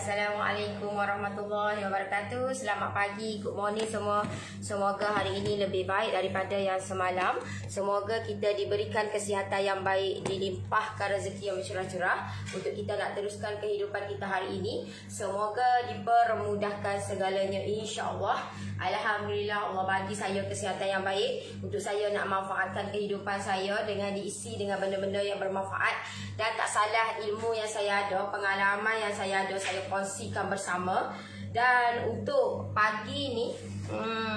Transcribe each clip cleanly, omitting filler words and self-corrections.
Assalamualaikum warahmatullahi wabarakatuh. Selamat pagi, good morning semua. Semoga hari ini lebih baik daripada yang semalam. Semoga kita diberikan kesihatan yang baik, dilimpahkan rezeki yang bercurah-curah untuk kita nak teruskan kehidupan kita hari ini. Semoga dipermudahkan segalanya, insya-Allah. Alhamdulillah, Allah bagi saya kesihatan yang baik untuk saya nak manfaatkan kehidupan saya dengan diisi dengan benda-benda yang bermanfaat. Dan tak salah, ilmu yang saya ada, pengalaman yang saya ada, saya kongsikan bersama. Dan untuk pagi ni,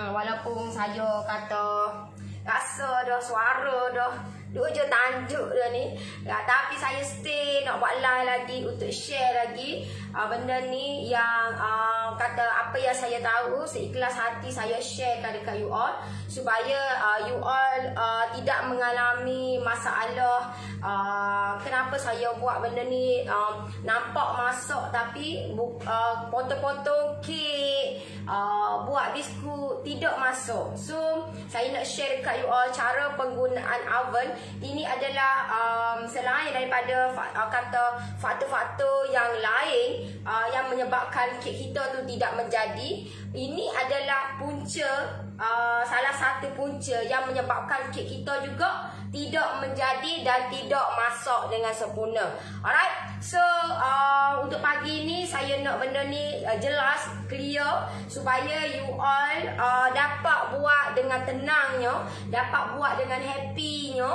walaupun saya kata rasa dah, suara dah duk je tajuk dah ni, tapi saya stay nak buat live lagi untuk share lagi benda ni yang kata apa yang saya tahu, seikhlas hati saya sharekan dekat you all supaya you all tidak mengalami masalah. Kenapa saya buat benda ni nampak masak tapi potong-potong kek, buat biskut tidak masuk. So saya nak share dekat you all cara penggunaan oven. Ini adalah selain daripada kata faktor-faktor yang lain yang menyebabkan kek kita tu tidak menjadi. Ini adalah punca, salah satu punca yang menyebabkan kek kita juga tidak menjadi dan tidak masak dengan sempurna. Alright, so untuk pagi ni saya nak benda ni jelas, clear supaya you all dapat buat dengan tenangnya, dapat buat dengan happynya,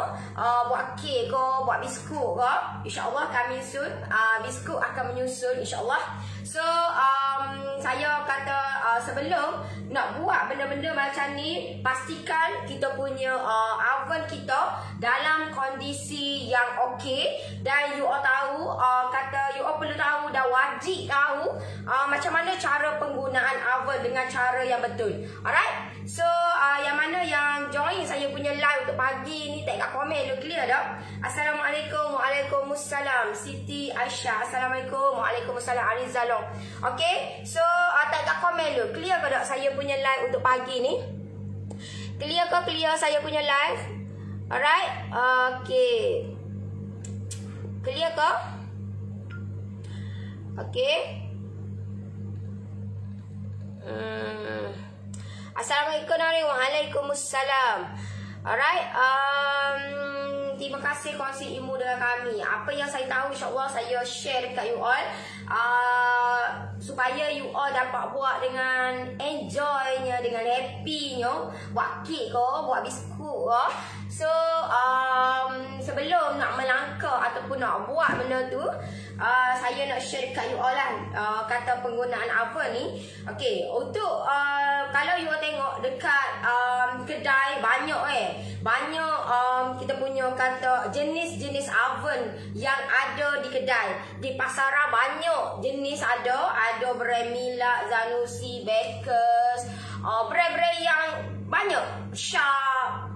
buat kek ke, buat biskut ke. InsyaAllah kami soon, biskut akan menyusul insyaAllah. So saya kata sebelum nak buat benda-benda macam ni, pastikan kita punya oven kita dalam kondisi yang okey. Dan you all tahu, kata you all perlu tahu, dah wajib tahu macam mana cara penggunaan oven dengan cara yang betul. Alright, so yang mana yang join saya punya live untuk pagi ni, tag kat komen dulu, clear tak? Assalamualaikum, waalaikumsalam. Siti Aisyah, Assalamualaikum, waalaikumsalam. Arizalong. Okay, so tag kat komen dulu, clear ke tak saya punya live untuk pagi ni? Clear ke? Clear saya punya live? Alright, okay. Clear ke? Okay. Assalamualaikum warahmatullahi wabarakatuh. Alright, terima kasih kongsi ilmu dengan kami. Apa yang saya tahu insyaAllah saya share dekat you all, supaya you all dapat buat dengan enjoynya, dengan happynya, buat kek ke, buat biskut ke. So sebelum nak melangkah ataupun nak buat benda tu, saya nak share dekat you all lah kata penggunaan oven ni. Okay, untuk kalau you all tengok dekat kedai banyak banyak kita punya kata jenis-jenis oven yang ada di kedai. Di pasaran banyak jenis ada brand Miele, Zanussi, Bakers, brand-brand yang banyak, Sharp,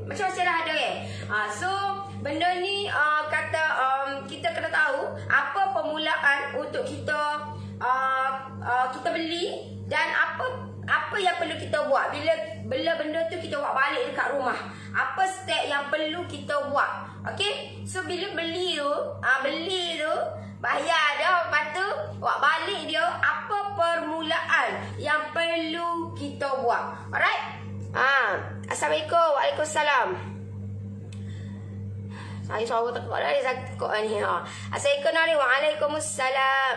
macam-macam lah ada so benda ni kata kita kena tahu apa permulaan untuk kita kita beli dan apa yang perlu kita buat bila benda tu kita buat balik dekat rumah. Apa step yang perlu kita buat. Okay, so bila beli tu bayar dah, lepas tu buat balik dia, apa permulaan yang perlu kita buat. Alright, Assalamualaikum, waalaikumsalam. Saya suara tak kuat dah, dia sakit ni. Assalamualaikum, waalaikumsalam.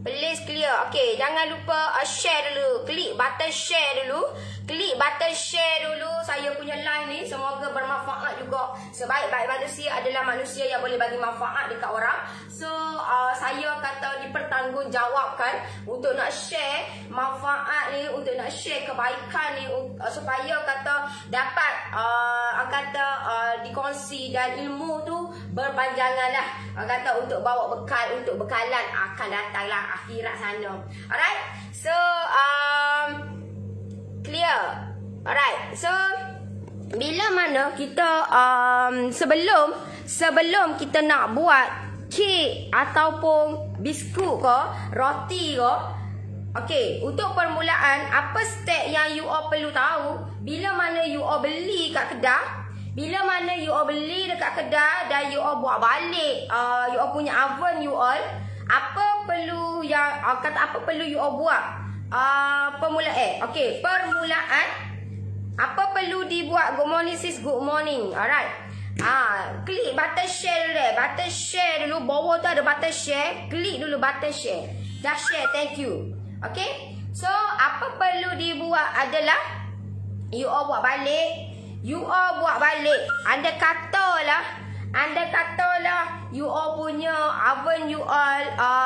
Please clear. Okay, jangan lupa share dulu. Klik button share dulu. Klik button share dulu saya punya live ni. Semoga bermanfaat juga. Sebaik-baik manusia adalah manusia yang boleh bagi manfaat dekat orang. So saya kata dipertanggungjawabkan untuk nak share manfaat ni, untuk nak share kebaikan ni, supaya kata dapat dikongsi dan ilmu tu berpanjangan lah. Kata untuk bawa bekal, untuk bekalan akan datang lah akhirat sana. Alright, so clear. Alright, so bila mana kita sebelum kita nak buat kek ataupun biskut ke, roti ke, okay, untuk permulaan apa step yang you all perlu tahu. Bila mana you all beli kat kedai, Bila mana you all beli dekat kedai dan you all buat balik you all punya oven you all, apa perlu yang apa perlu you all buat? Permulaan. Okey, permulaan apa perlu dibuat? Good morning sis, good morning. Alright. Klik button share dulu deh. Button share dulu. Bawah tu ada button share. Klik dulu button share. Dah share, thank you. Okay. So, apa perlu dibuat adalah you all buat balik. You all buat balik. Anda katalah you all punya oven you all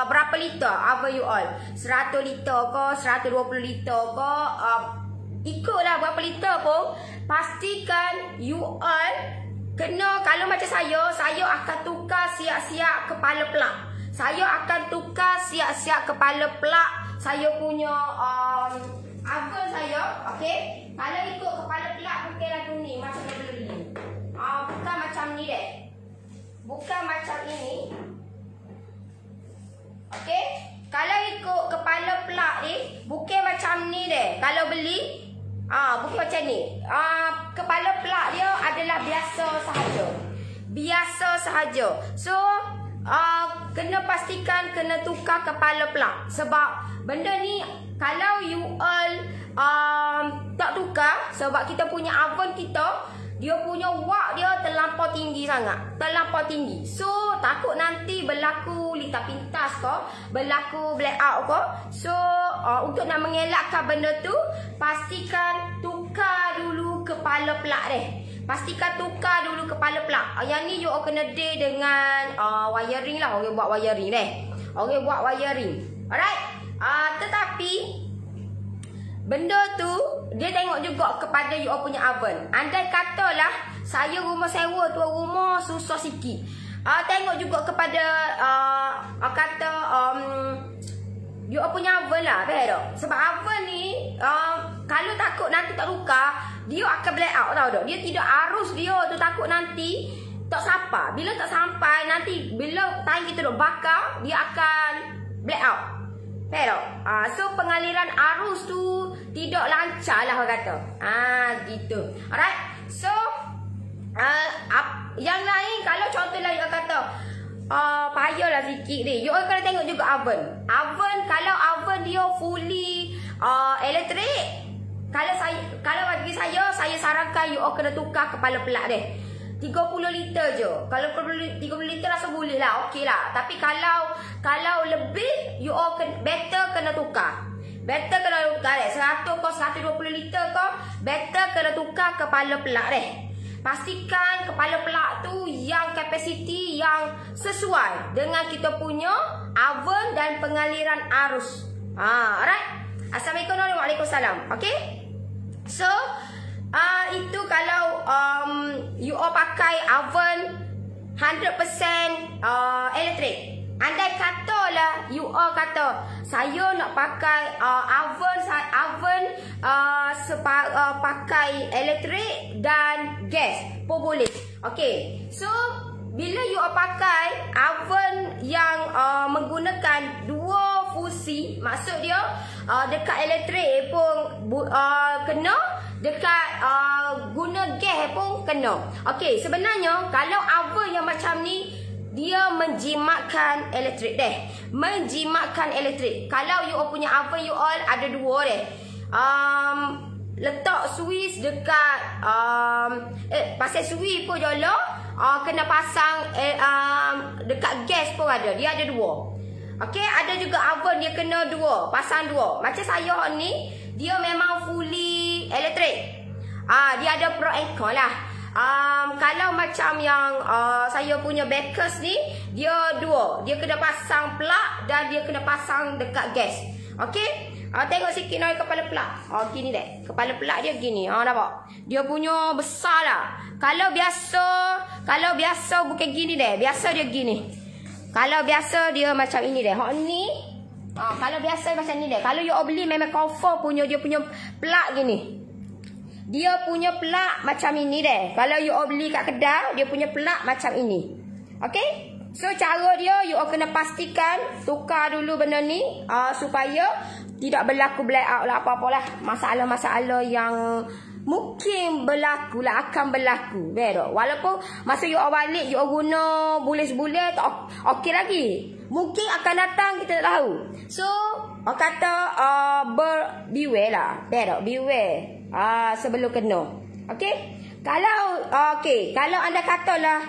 berapa liter oven you all? 100 liter ke, 120 liter ke, ikutlah berapa liter pun. Pastikan you all kena, kalau macam saya akan tukar siap-siap kepala plug. Saya akan tukar siap-siap kepala plug saya punya oven saya. Okey. Kalau ikut kepala plug bukan lagu ni macam yang beli ni. Bukan macam ni deh. Bukan macam ini. Okey. Kalau ikut kepala plug ni bukan macam ni deh. Kalau beli bukan macam ni. Kepala plug dia adalah biasa sahaja. Biasa sahaja. So, kena pastikan kena tukar kepala plug. Sebab benda ni kalau you all tak tukar, sebab kita punya oven kita, dia punya wak dia terlampau tinggi sangat. Terlampau tinggi. So, takut nanti berlaku litar pintas ke, berlaku blackout ke. So, untuk nak mengelakkan benda tu, pastikan tukar dulu kepala plug deh. Pastikan tukar dulu kepala plug. Yang ni you all kena day dengan wiring lah. Orang buat wiring deh. Orang buat wiring. Alright. Tetapi benda tu dia tengok juga kepada you all punya oven. Andai katalah saya rumah sewa, tuan rumah susah sikit. Tengok juga kepada you all punya oven lah, faham tak? Sebab oven ni kalau takut nanti tak tukar, dia akan black out, tahu tak? Dia tidak arus dia tu, takut nanti tak sampai. Bila tak sampai, nanti bila time kita duk bakar, dia akan black out. Faham tak? So pengaliran arus tu tidak lancar lah orang kata. Gitu. Alright. So yang lain, kalau contohlah you kata payahlah sikit ni, you kena tengok juga oven. Kalau oven dia fully elektrik, kalau bagi saya sarankan you kena tukar kepala plug deh. 30 liter je. Kalau 30 liter rasa boleh lah, okey lah. Tapi kalau lebih, you all better kena tukar. Better kena tukar deh. 100 ke 120 liter ke, better kena tukar kepala plug deh. Pastikan kepala plug tu yang kapasiti yang sesuai dengan kita punya oven dan pengaliran arus. Alright. Assalamualaikum warahmatullahi wabarakatuh. Okay. So, itu kalau you all pakai oven 100% elektrik. Andai katalah you all kata saya nak pakai oven pakai elektrik dan gas pun boleh. Okey. So bila you all pakai oven yang menggunakan dua fungsi, maksud dia dekat elektrik pun kena, dekat guna gas pun kena. Okey, sebenarnya kalau oven yang macam ni dia menjimatkan elektrik deh. Menjimatkan elektrik. Kalau you all punya oven you all ada dua deh. Letak switch dekat pasal switch pun jolo, kena pasang dekat gas pun ada. Dia ada dua. Okey, ada juga oven dia kena dua, pasang dua. Macam saya ni, dia memang fully elektrik. Dia ada pro and con lah. Kalau macam yang saya punya bakers ni, dia dua. Dia kena pasang plug dan dia kena pasang dekat gas. Okey? Tengok sikit nak kepala plug. Gini deh. Kepala plug dia gini. Nampak? Dia punya besar lah. Kalau biasa bukan gini deh. Biasa dia gini. Kalau biasa dia macam ini deh. Hak ni. Kalau biasa macam ni deh. Kalau you beli memang confirm punya dia punya plug gini. Dia punya plug macam ini deh. Kalau you beli kat kedai, dia punya plug macam ini. Okey? So cara dia you kena pastikan tukar dulu benda ni supaya tidak berlaku blackout lah apa-apalah. Masalah-masalah yang mungkin berlaku lah, akan berlaku. Betul. Walaupun masa you all balik, you all guna bulan-sebulan, okey lagi. Mungkin akan datang, kita tak tahu. So, orang kata beware lah. Betul, beware. Sebelum kena. Okey? Kalau anda katalah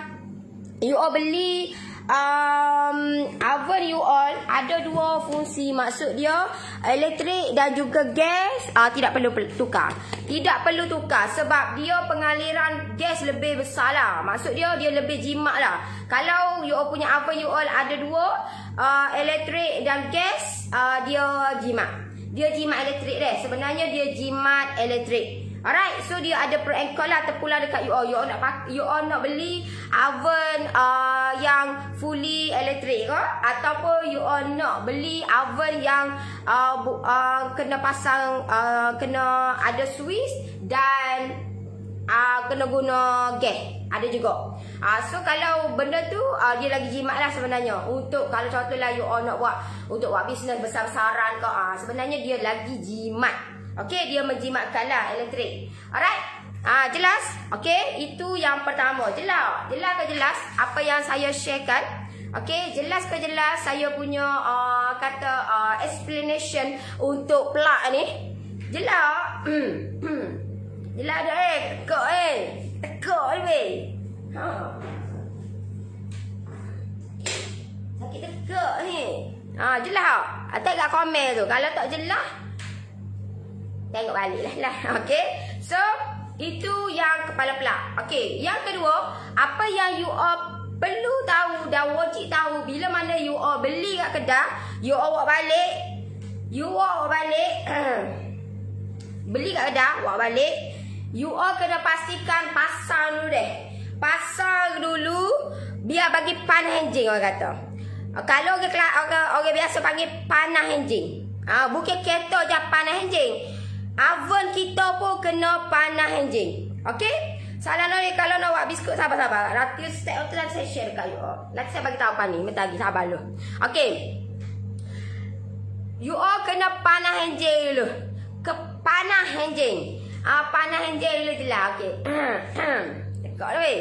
you all beli oven you all ada dua fungsi, maksud dia elektrik dan juga gas, tidak perlu tukar. Tidak perlu tukar sebab dia pengaliran gas lebih besar lah. Maksud dia lebih jimat lah. Kalau you all punya oven you all ada dua, elektrik dan gas, dia jimat. Dia jimat elektrik deh. Sebenarnya dia jimat elektrik. Alright, so dia ada pro and con lah terpulang dekat you all. You all nak beli oven yang fully elektrik ke, ataupun you all nak beli oven yang kena pasang, kena ada switch dan kena guna gas. Ada juga. So kalau benda tu dia lagi jimat lah sebenarnya. Untuk kalau contohlah you all nak buat untuk buat bisnes besar-besaran ke, sebenarnya dia lagi jimat. Okey, dia menjimatkan lah elektrik. Alright. Jelas? Okey, itu yang pertama. Jelas? Jelas ke jelas apa yang saya sharekan? Okey, jelas ke jelas saya punya explanation untuk plug ni? Jelas? Jelas dah tekak lebih. Sakit tekak ni. Jelas tak? Tengok kat komen tu. Kalau tak jelas, tengok balik lah. Okay. So, itu yang kepala plug. Okay. Yang kedua, apa yang you all perlu tahu dan wajib tahu bila mana you all beli kat kedai, you all bawa balik. Beli kat kedai, bawa balik. You all kena pastikan pasang dulu deh. Pasang dulu biar bagi panas enjin orang kata. Kalau orang biasa panggil panas enjin. Bukan kereta je panas enjin. Oven kita pun kena panas enjin. Okey? Salah ni kalau nak buat biskut, sabar-sabar. Nanti saya share dekat you all. Nanti saya bagi tahu apa ni. Minta lagi sabar dulu. Okey. You all kena panas enjin dulu. Panas enjin. Panas enjin dulu je lah. Okey. Tekak dulu.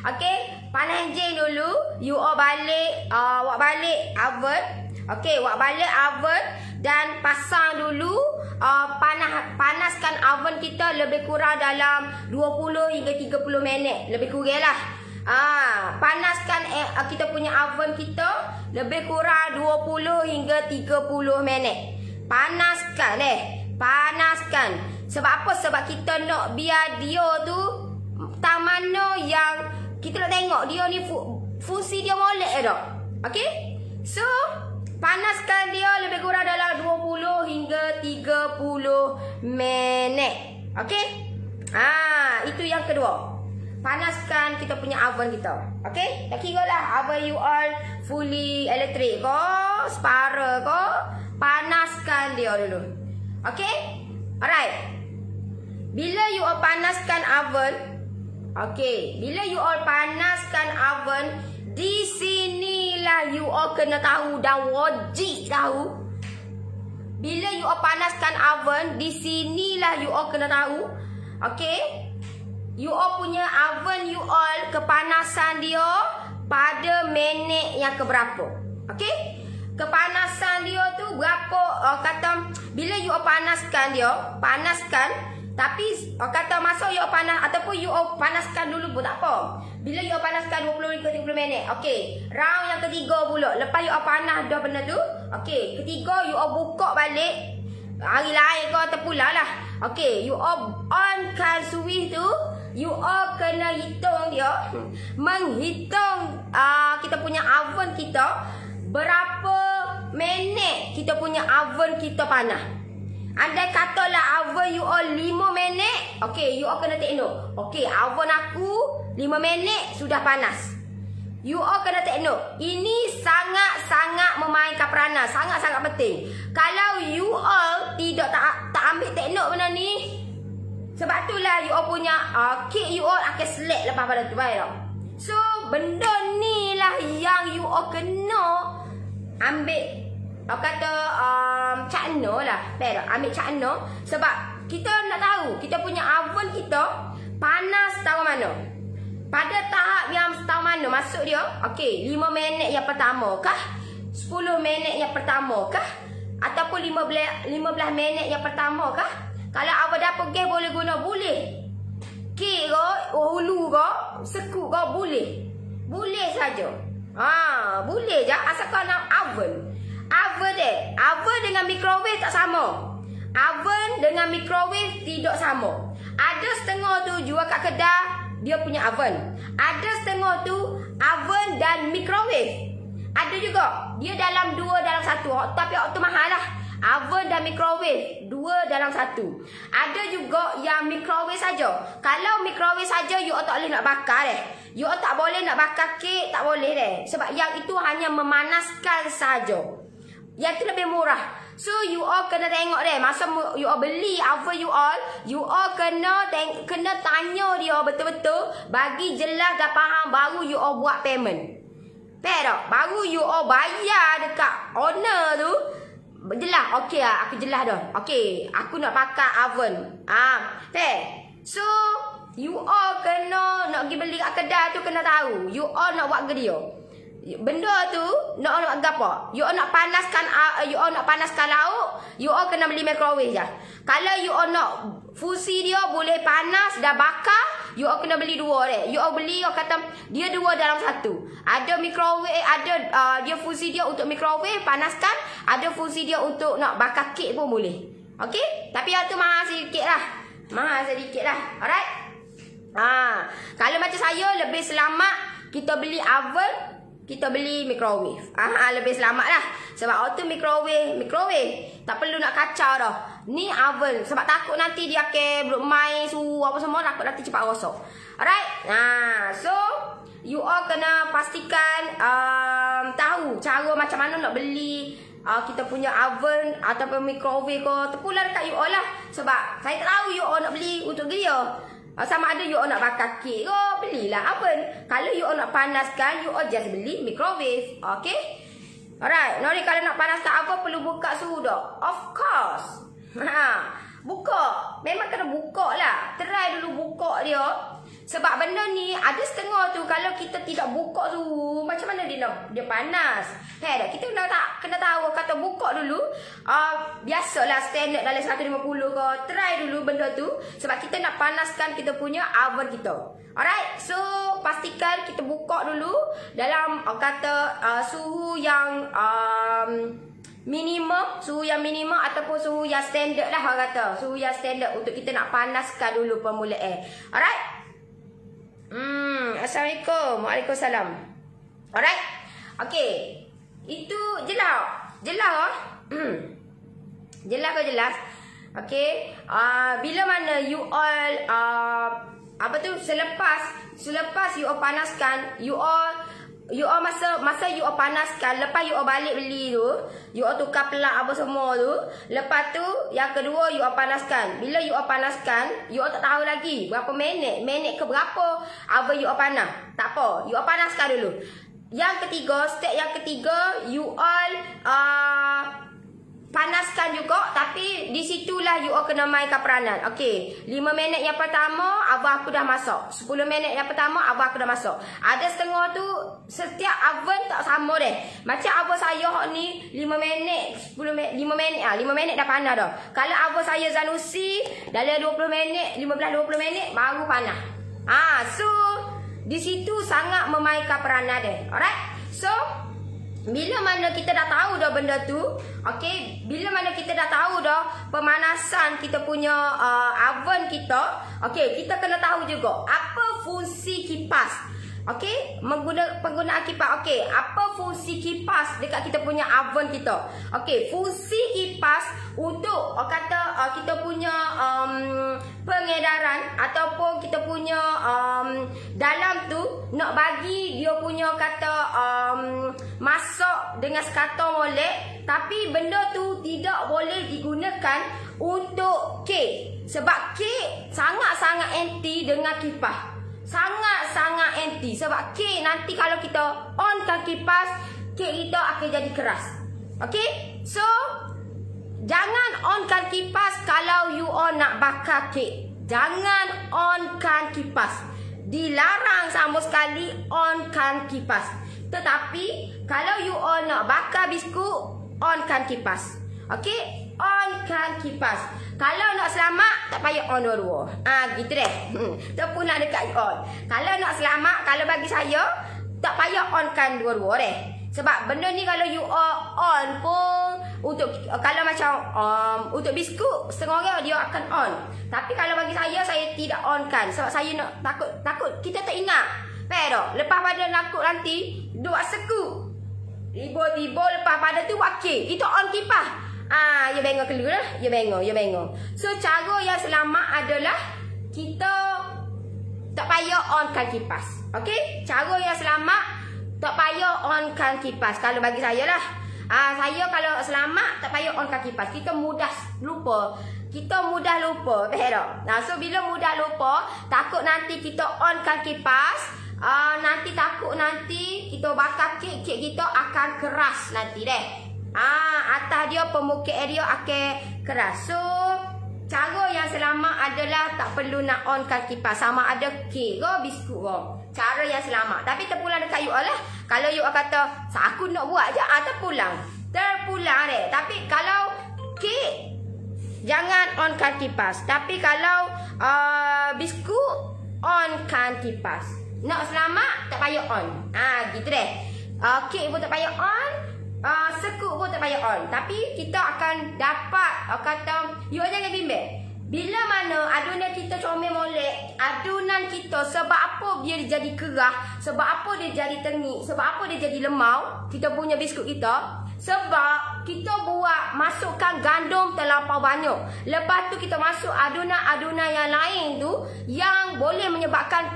Okey. Panas enjin dulu. You all balik. Buat balik oven. Okey. Buat balik oven. Dan pasang dulu. Panaskan oven kita lebih kurang dalam 20 hingga 30 minit. Lebih kurang lah. Panaskan kita punya oven kita lebih kurang 20 hingga 30 minit. Panaskan Panaskan. Sebab apa? Sebab kita nak biar dia tu tak mana yang kita nak tengok dia ni fungsi dia molek dah. Okey? So, panaskan dia lebih kurang dalam 20 hingga 30 minit. Okey? Itu yang kedua. Panaskan kita punya oven kita. Okey? Tak kira lah oven you all fully elektrik ke, separa ke, panaskan dia dulu. Okey? Alright. Bila you all panaskan oven, okey, bila you all panaskan oven, di sinilah you all kena tahu dan wajib tahu. Bila you all panaskan oven, di sinilah you all kena tahu. Okey? You all punya oven you all kepanasan dia pada minit yang keberapa. Okey? Kepanasan dia tu berapa? Kata bila you all panaskan dia, panaskan. Tapi kata masa you all panas ataupun you all panaskan dulu pun tak apa. Bila you all panaskan 20 hingga 30 minit. Okey, round yang ketiga pula. Lepas you all panas dah benda tu. Okey, ketiga you all buka balik. Hari lain kau terpulang lah. Okey, you all onkan switch tu. You all kena hitung dia. Menghitung kita punya oven kita. Berapa minit kita punya oven kita panas. Andai katalah oven you all 5 minit. Okey, you all kena take note. Okey, oven aku 5 minit sudah panas. You all kena take note. Ini sangat-sangat memainkan peranan. Sangat-sangat penting. Kalau you all tak ambil take note benda ni, sebab itulah you all punya kek you all akan select lepas pada tu. Baik tak? So, benda ni lah yang you all kena ambil kata cakna lah. Betul, ambil cakna sebab kita nak tahu kita punya oven kita panas tahu mana. Pada tahap yang tahu mana masuk dia. Okey, 5 minit yang pertama kah? 10 minit yang pertama kah? Ataupun 15 minit yang pertama kah? Kalau awak dapur gas boleh guna boleh. Kek ke, hulu ke, sekut ke boleh. Boleh saja. Boleh je asalkan nak oven. Oven dengan microwave tak sama. Oven dengan microwave tidak sama. Ada setengah tu jual kat kedai dia punya oven. Ada setengah tu oven dan microwave. Ada juga dia dalam 2 dalam 1. Tapi waktu mahal lah. Oven dan microwave 2 dalam 1. Ada juga yang microwave saja. Kalau microwave saja you tak boleh nak bakar You tak boleh nak bakar kek, tak boleh sebab yang itu hanya memanaskan saja. Yang tu lebih murah. So you all kena tengok masa you all beli oven you all kena tanya dia betul-betul, bagi jelas dah faham baru you all buat payment. Pero baru you all bayar dekat owner tu. Jelas, okey lah, aku jelas dah. Okey, aku nak pakai oven. So, you all kena nak pergi beli kat kedai tu kena tahu. You all nak buat ke dia. Benda tu nak buat apa? You all nak panaskan lauk, you all kena beli microwave je. Kalau you all nak fusi dia boleh panas dah bakar, you all kena beli 2 You all beli kata dia 2 dalam 1. Ada microwave, ada dia fusi dia untuk microwave panaskan, ada fusi dia untuk nak bakar kek pun boleh. Okey? Tapi yang tu mahal sedikit lah. Alright? Kalau macam saya lebih selamat kita beli oven, kita beli microwave. Lebih selamat lah. Sebab waktu microwave tak perlu nak kacau dah. Ni oven. Sebab takut nanti dia akan main suhu apa semua, takut nanti cepat rosak. Alright? So you all kena pastikan tahu cara macam mana nak beli kita punya oven ataupun microwave ke. Terpulang dekat you all lah. Sebab saya tak tahu you all nak beli untuk dia. Sama ada you all nak bakar kek ke, belilah oven. Kalau you all nak panaskan, you all just beli microwave. Okay? Alright. Nori kalau nak panaskan oven perlu buka suhu dah. Of course. Buka. Memang kena buka lah. Try dulu buka dia. Sebab benda ni ada setengah tu kalau kita tidak buka suhu, macam mana dia panas. Kita kena tahu kata buka dulu. Biasalah standard dalam 150 ke. Try dulu benda tu sebab kita nak panaskan kita punya oven kita. Alright, so pastikan kita buka dulu dalam suhu yang minimum ataupun suhu yang standard lah orang kata. Suhu yang standard untuk kita nak panaskan dulu permulaan. Alright? Assalamualaikum. Waalaikumsalam. Alright? Okay. Itu jelas. Jelas ke jelas? Okay. Bila mana you all selepas you all panaskan, you all masa you all panaskan, lepas you all balik beli tu, you all tukar pelak apa semua tu, lepas tu yang kedua you all panaskan. Bila you all panaskan, you all tak tahu lagi berapa minit ke berapa oven you all panas. Tak apa, you all panaskan dulu. Yang ketiga, step yang ketiga, you all panaskan juga, tapi di situlah you all kena mainkan peranan. Okey, 5 minit yang pertama oven aku dah masak. 10 minit yang pertama oven aku dah masak. Ada setengah tu setiap oven tak sama Macam oven saya ni 5 minit, 10 minit, 5 minit dah panas dah. Kalau oven saya Zanussi dalam 20 minit, 15-20 minit baru panas. So di situ sangat memainkan peranan Alright? So bila mana kita dah tahu dah benda tu, okey, bila mana kita dah tahu dah pemanasan kita punya oven kita, okey, kita kena tahu juga apa fungsi kipas. Okey, penggunaan kipas. Okey, apa fungsi kipas dekat kita punya oven kita? Okey, fungsi kipas untuk kita punya pengedaran ataupun kita punya dalam tu nak bagi dia punya masak dengan sekatan molek, tapi benda tu tidak boleh digunakan untuk kek. Sebab kek sangat-sangat anti dengan kipas. Sangat-sangat anti. Sebab kek nanti kalau kita onkan kipas, kek kita akan jadi keras. Okey? So jangan onkan kipas kalau you all nak bakar kek. Jangan onkan kipas. Dilarang sama sekali onkan kipas. Tetapi kalau you all nak bakar biskut, onkan kipas. Okey? Onkan kipas. Kalau nak selamat, tak payah on dua-dua. Gitu deh. Tu pun nak dekat you all. Kalau nak selamat, kalau bagi saya, tak payah onkan dua-dua deh. Sebab benda ni kalau you all on pun, untuk kalau macam untuk biskut, setengah orang dia akan on. Tapi kalau bagi saya tidak onkan. Sebab saya nak takut kita tak ingat. Pero lepas pada nakut nanti, dua seku. Tiba-tiba lepas pada tu wakil. Kita on kipas. Ya bengok keluar lah. Ya bengok. So cara yang selamat adalah kita tak payah onkan kipas. Okey? Cara yang selamat tak payah onkan kipas. Kalau bagi saya lah. Saya kalau selamat tak payah onkan kipas. Kita mudah lupa. So bila mudah lupa, takut nanti kita onkan kipas, nanti takut nanti kita bakar kek kita akan keras nanti deh. Atas dia pemukit dia akan keras. So cara yang selamat adalah tak perlu nak onkan kipas. Sama ada kek ke biskut ke. Cara yang selamat. Tapi terpulang dekat you all lah. Kalau you all kata, aku nak buat je, terpulang deh. Tapi kalau kek, jangan onkan kipas. Tapi kalau biskut, onkan kipas. Nak selamat, tak payah on. Gitu deh. Kek pun tak payah on. Sekut pun tak payah on. Tapi kita akan dapat, kata, you jangan bimbang. Bila mana adunan kita comel molek, adunan kita sebab apa dia jadi kerah, sebab apa dia jadi tengik, sebab apa dia jadi lemau, kita punya biskut kita. Sebab kita buat masukkan gandum terlampau banyak. Lepas tu kita masuk adunan-adunan yang lain tu yang boleh menyebabkan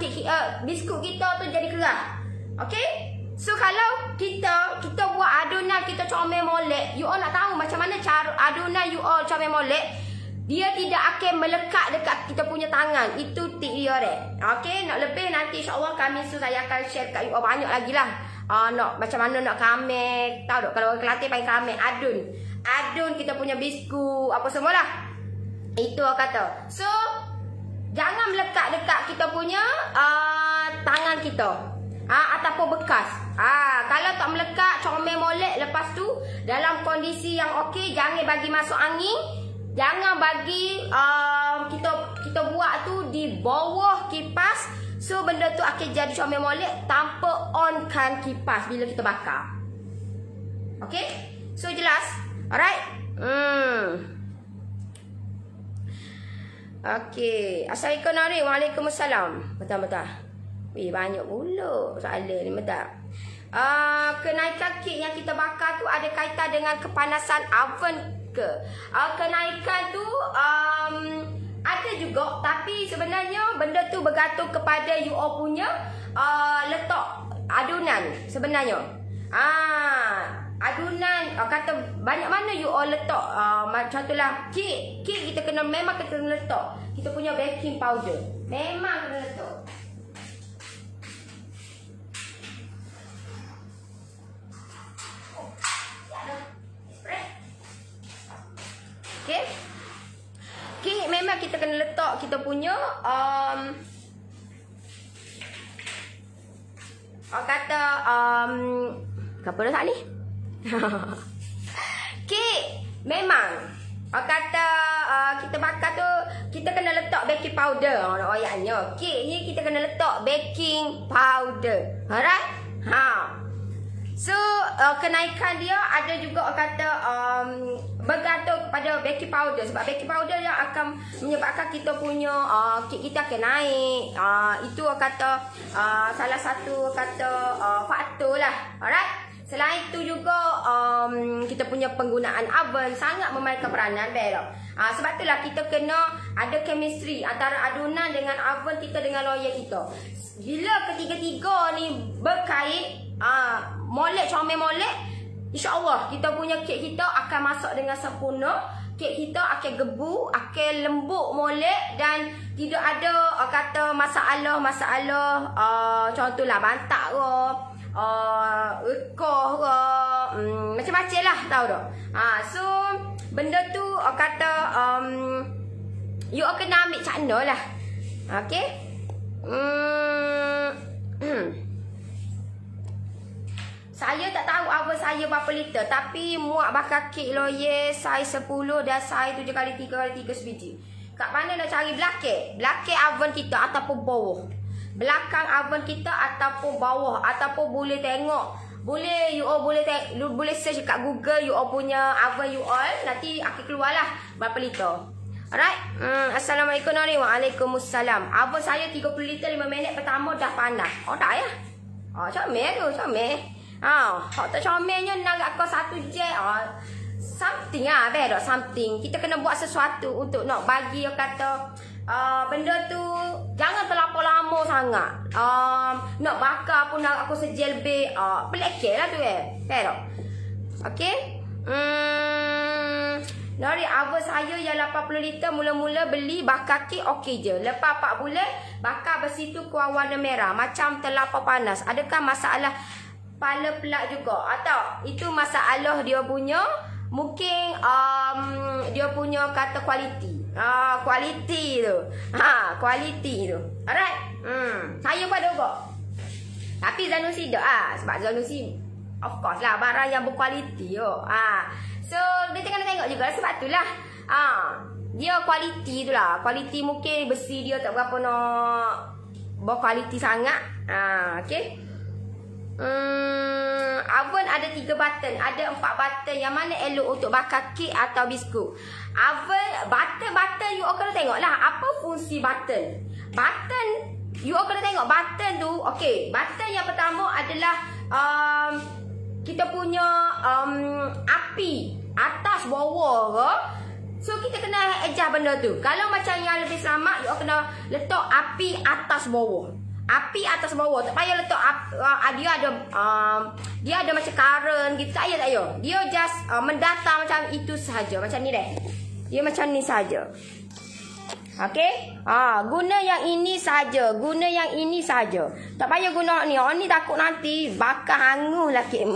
biskut kita tu jadi kerah. Okey? So kalau kita buat adunan kita comel molek, you all nak tahu macam mana cara adunan you all comel molek, dia tidak akan melekat dekat kita punya tangan. Itu tip dia deh. Okey, nak lebih nanti insya-Allah kami saya akan share kat you all banyak lagi lah. Nak macam mana nak kamek, tahu tak kalau orang Kelantan panggil kamek, adun kita punya biskut apa semualah. Itu orang kata. So jangan melekat dekat kita punya tangan kita. Ataupun bekas. Kalau tak melekat, comel molek, lepas tu dalam kondisi yang okey, jangan bagi masuk angin. Jangan bagi kita buat tu di bawah kipas. So benda tu akan jadi comel molek tanpa onkan kipas bila kita bakar. Okey? So jelas? Alright? Okey. Assalamualaikum Nari. Waalaikumsalam. Betul-betul. Banyak pula soalan ni, betul. Kenaikan kek yang kita bakar tu ada kaitan dengan kepanasan oven ke? Kenaikan tu ada juga, tapi sebenarnya benda tu bergantung kepada you all punya letak adunan sebenarnya. Adunan kata banyak mana you all letak, macam itulah kek kita memang kena letak kita punya baking powder, memang kena letak. Kek memang kita kena letak kita punya apa dah tak ni? Kek memang kata kita bakar tu kita kena letak baking powder. Ayatnya kek ni kita kena letak baking powder. Alright? So kenaikan dia ada juga kata bergantung kepada baking powder. Sebab baking powder yang akan menyebabkan kita punya kek kita akan naik. Itu kata salah satu kata faktor lah. Alright. Selain itu juga kita punya penggunaan oven sangat memainkan peranan. Sebab itulah kita kena ada chemistry antara adunan dengan oven kita dengan loyal kita. Bila ketiga-tiga ni berkait, molek comel molek, insya-Allah kita punya kek kita akan masak dengan sempurna. Kek kita akan gebu, akan lembut molek dan tidak ada kata masalah contohlah bantak ke, Ekoh ke, macam-macam lah, tahu tak? So benda tu kata you kena ambil cakna lah. Okay. Saya tak tahu oven saya berapa liter, tapi muat bakar kek loye saiz 10 dan saiz 7x3x3 sebiji. Kat mana nak cari belakang? Belakang oven kita ataupun bawah. Belakang oven kita ataupun bawah, ataupun boleh tengok, boleh you all boleh search kat Google you all punya oven you all, nanti akan keluarlah berapa liter. Alright. Assalamualaikum Nori. Waalaikumsalam. Oven saya 30 liter 5 minit pertama dah panas. Oh tak ya? Comel tu, comel. Hak tak comelnya nak kau 1 jam. Something better something. Kita kena buat sesuatu untuk nak bagi kata benda tu jangan terlampau lama sangat. Nak bakar pun nak aku sejel lebih. Pelekeh lah tu better. Okay. Nori, oven saya yang 80 liter mula-mula beli bakar kek okey je. Lepas 4 bulan bakar besi tu keluar warna merah macam terlampau panas. Adakah masalah pala pelak juga? Atau itu masalah dia punya mungkin dia punya kata kualiti. Kualiti tu. Kualiti tu. Alright. Saya pada juga. Tapi Zanusi dah sebab Zanusi of course lah barang yang berkualiti yo. So kita kena tengok juga sebab itulah dia kualiti tu lah. Kualiti mungkin besi dia tak berapa nak berkualiti sangat. Okay. Oven ada 3 button, ada 4 button. Yang mana elok untuk bakar kek atau biskut? Oven button you all kena tengok lah apa fungsi button. Button you all kena tengok button tu. Okay, button yang pertama adalah kita punya api atas bawah ke. So kita kena adjust benda tu. Kalau macam yang lebih selamat, you all kena letak api atas bawah. Api atas bawah, tak payah letak dia ada macam current gitu, tak payah. Dia just mendata macam itu sahaja, macam ni deh. Dia macam ni saja. Okey? Guna yang ini saja, guna yang ini saja. Tak payah guna ni. Ni takut nanti bakar hangus lah kek.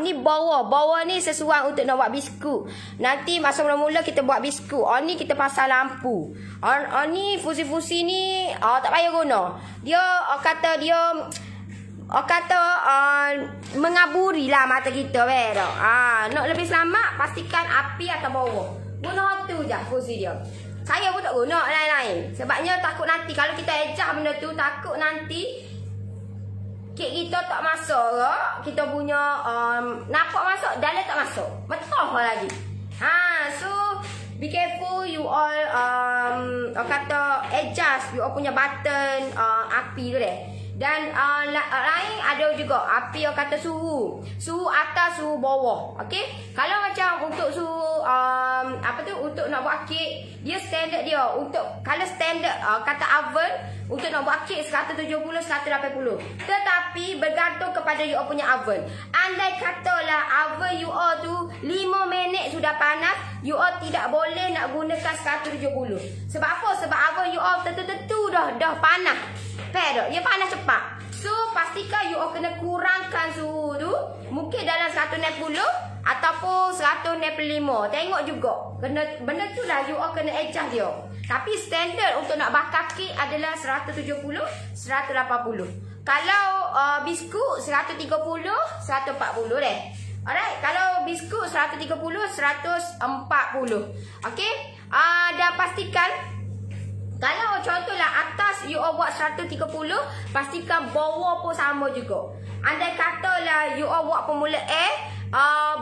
Ni bawah ni sesuai untuk nak buat biskut. Nanti masa mula-mula kita buat biskut. Ni kita pasang lampu. Ni fusi-fusi ni tak payah guna. Dia kata mengaburi lah mata kita nak lebih selamat pastikan api atau bawah. Guna tu je fusi dia. Saya pun tak guna lain-lain. Sebabnya takut nanti kalau kita adjust benda tu, takut nanti kek kita tak masuk ke. Kita punya nampak masuk, dalam tak masuk. Betul lagi. So be careful you all kata adjust you all punya button api tu deh. Dan lain ada juga api yang kata suhu atas, suhu bawah. Okey, kalau macam untuk suhu untuk nak buat kek, dia standard dia untuk kalau standard kata oven untuk nak buat kek 170 180. Tetapi bergantung kepada you all punya oven. Andai katalah oven you all tu 5 minit sudah panas, you all tidak boleh nak gunakan 170. Sebab apa? Sebab oven you all tentu dah panas. Dia panas cepat. So pastikan you all kena kurangkan suhu tu. Mungkin dalam 160 ataupun 165. Tengok juga. Benda tu lah you all kena adjust dia. Tapi standard untuk nak bakar kek adalah 170 180. Kalau biskut 130 140 deh. Alright, kalau biskut 130 140. Okey. Dan pastikan kalau contohlah atas you all buat 130, pastikan bawah pun sama juga. Andai katalah you all buat pemula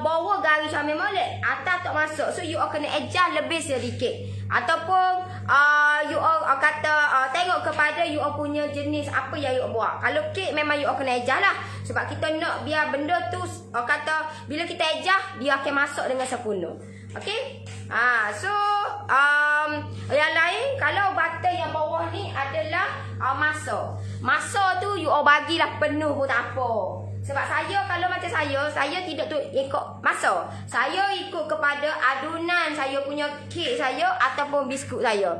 bawah garis comel molek, atas tak masuk. So you all kena adjust lebih sedikit. Ataupun you all kata tengok kepada you all punya jenis apa yang you all buat. Kalau kek memang you all kena adjust lah. Sebab kita nak biar benda tu kata bila kita adjust dia akan masuk dengan sempurna. Okey? So yang lain kalau button yang bawah ni adalah masa tu you all bagilah penuh pun tak apa. Sebab saya kalau macam saya tidak tu ikut masa. Saya ikut kepada adunan saya punya kek saya ataupun biskut saya.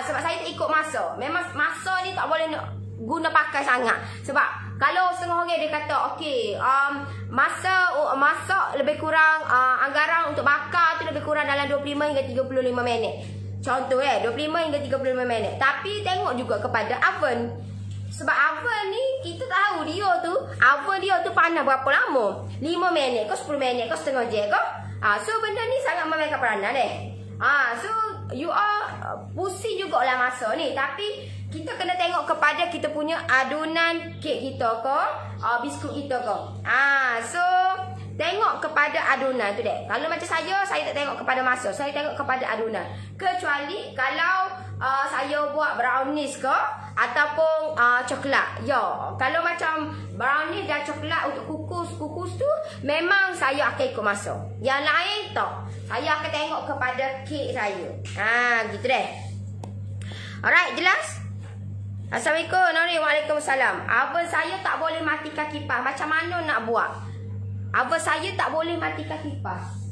Sebab saya tak ikut masa. Memang masa ni tak boleh nak guna pakai sangat. Sebab Kalau setengah orang dia kata okey, masa masak lebih kurang, anggaran untuk bakar tu lebih kurang dalam 25 hingga 35 minit. Contoh 25 hingga 35 minit. Tapi tengok juga kepada oven. Sebab oven ni kita tahu oven dia tu panas berapa lama? 5 minit ke 10 minit ke setengah jam ke? So benda ni sangat memainkan peranan so you all pusing jugalah masa ni. Tapi kita kena tengok kepada kita punya adunan kek kita ke, biskut kita ke. So tengok kepada adunan tu dek. Kalau macam saya tak tengok kepada masa, saya tengok kepada adunan. Kecuali kalau saya buat brownies ke ataupun coklat. Kalau macam brownies dan coklat untuk kukus tu memang saya akan ikut masa. Yang lain tak. Saya akan tengok kepada kek saya. Gitu deh. Alright, jelas? Assalamualaikum Nori. Waalaikumsalam. Oven saya tak boleh matikan kipas. Macam mana nak buat? Oven saya tak boleh matikan kipas.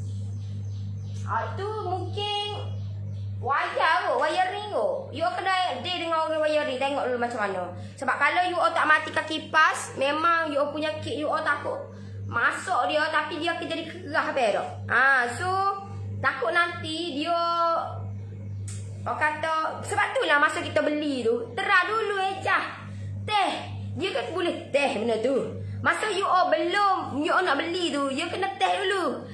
Itu mungkin wiring tu. You kena deal dengan orang wiring. Tengok dulu macam mana. Sebab kalau you tak matikan kipas, memang you punya kek you takut masuk dia, tapi dia akan jadi kerah berak. So takut nanti dia kata, sebab tu lah masa kita beli tu terah dulu teh. Dia kan boleh teh benda tu. Masa you belum you nak beli tu, you kena teh dulu.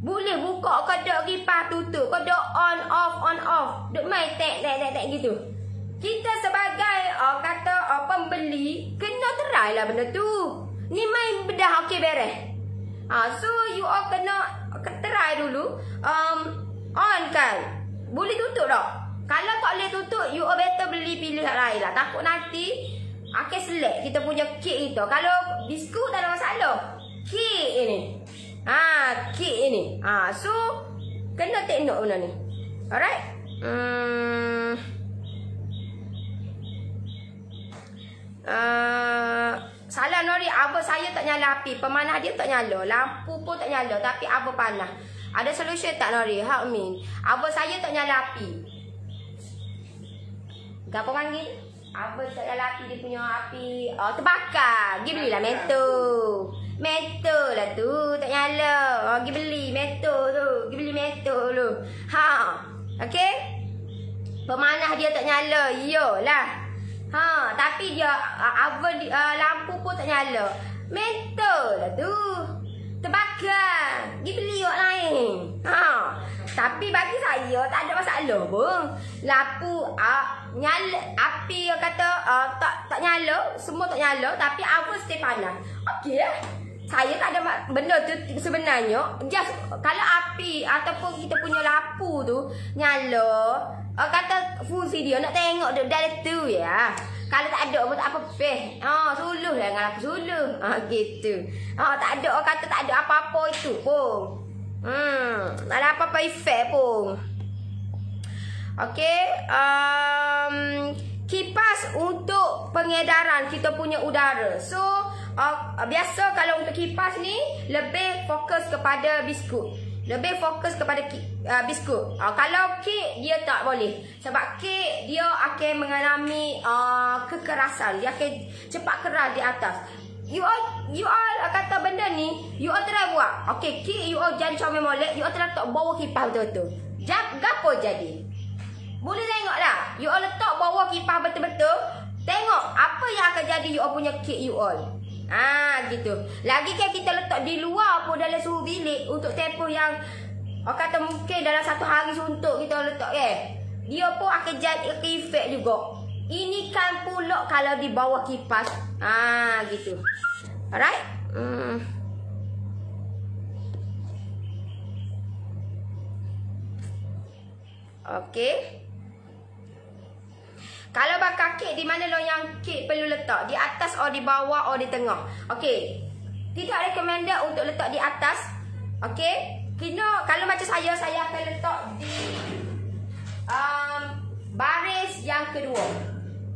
Boleh buka kedok kipas tutup, kedok on off. Duk main tek gitu. Kita sebagai pembeli kena terai lah benda tu. Ni main bedah okey beres. So you all kena terai dulu. On kan. Boleh tutup tak? Kalau tak boleh tutup, you all better beli pilih lain lah. Takut nanti akan selek kita punya kek kita. Kalau biskut tak ada masalah. Kek ini. Kek ini. So kena tengok benda ni. Alright? Salah Nori, oven saya tak nyala api. Pemanah dia tak nyala. Lampu pun tak nyala. Tapi oven panas. Ada solution tak Nori? Help me. Oven saya tak nyala api. Apa panggil? Oven tak nyala api. Dia punya api terbakar. Pergi belilah mentor. Mentor lah tu. Tak nyala. Pergi beli mentor tu. Pergi beli mentor tu. Okay? Pemanah dia tak nyala. Yolah. Tapi dia oven lampu pun tak nyala. Mentor lah tu. Terbakar. Pergi beli orang lain. Tapi bagi saya tak ada masalah pun. Lampu nyala, api kata tak nyala, semua tak nyala, tapi oven stay panas. Okey lah. Saya tak ada benda tu sebenarnya. Just kalau api ataupun kita punya lampu tu nyala, kata fungsi dia nak tengok dari tu ya. Kalau tak ada pun tak apa-apa. Suluh lah dengan aku suluh. Gitu. Tak ada, orang kata tak ada apa-apa itu pun. Tak ada apa-apa efek pun. Okey. Kipas untuk pengedaran kita punya udara. So, biasa kalau untuk kipas ni lebih fokus kepada biskut. Lebih fokus kepada biskut. Kalau kek dia tak boleh. Sebab kek dia akan mengalami kekerasan. Dia akan cepat keras di atas. You all kata benda ni, you all try buat. Okey, kek you all jadi comel molek, you all letak bawah kipas betul-betul. Gapo jadi? Boleh tengok lah. You all letak bawah kipas betul-betul. Tengok apa yang akan jadi you all punya kek you all. Gitu. Lagi kan kita letak di luar pun dalam suhu bilik untuk tempoh yang kata mungkin dalam satu hari suntuk kita letak dia pun akan jadi efek juga. Ini kan pula kalau di bawah kipas. Gitu. Alright? Okay. Kalau bakar kek, di mana lo yang kek perlu letak? Di atas atau di bawah atau di tengah? Okey. Tidak recommended untuk letak di atas. Okey. Kalau macam saya akan letak di baris yang kedua.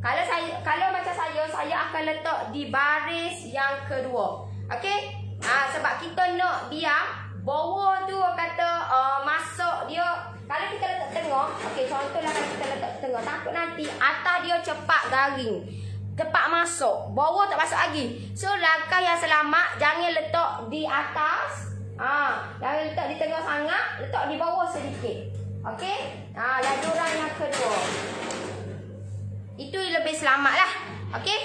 Kalau macam saya akan letak di baris yang kedua. Okey. Sebab kita nak biar bawah tu kata masuk dia. Kalau kita letak tengah, okey, contohlah kalau kita letak tengah, takut nanti atas dia cepat garing. cepat masuk. Bawah tak masuk lagi. So langkah yang selamat, jangan letak di atas. Jangan letak di tengah sangat, letak di bawah sedikit. Okey? Lajuran yang kedua. Itu lebih selamat lah. Okey?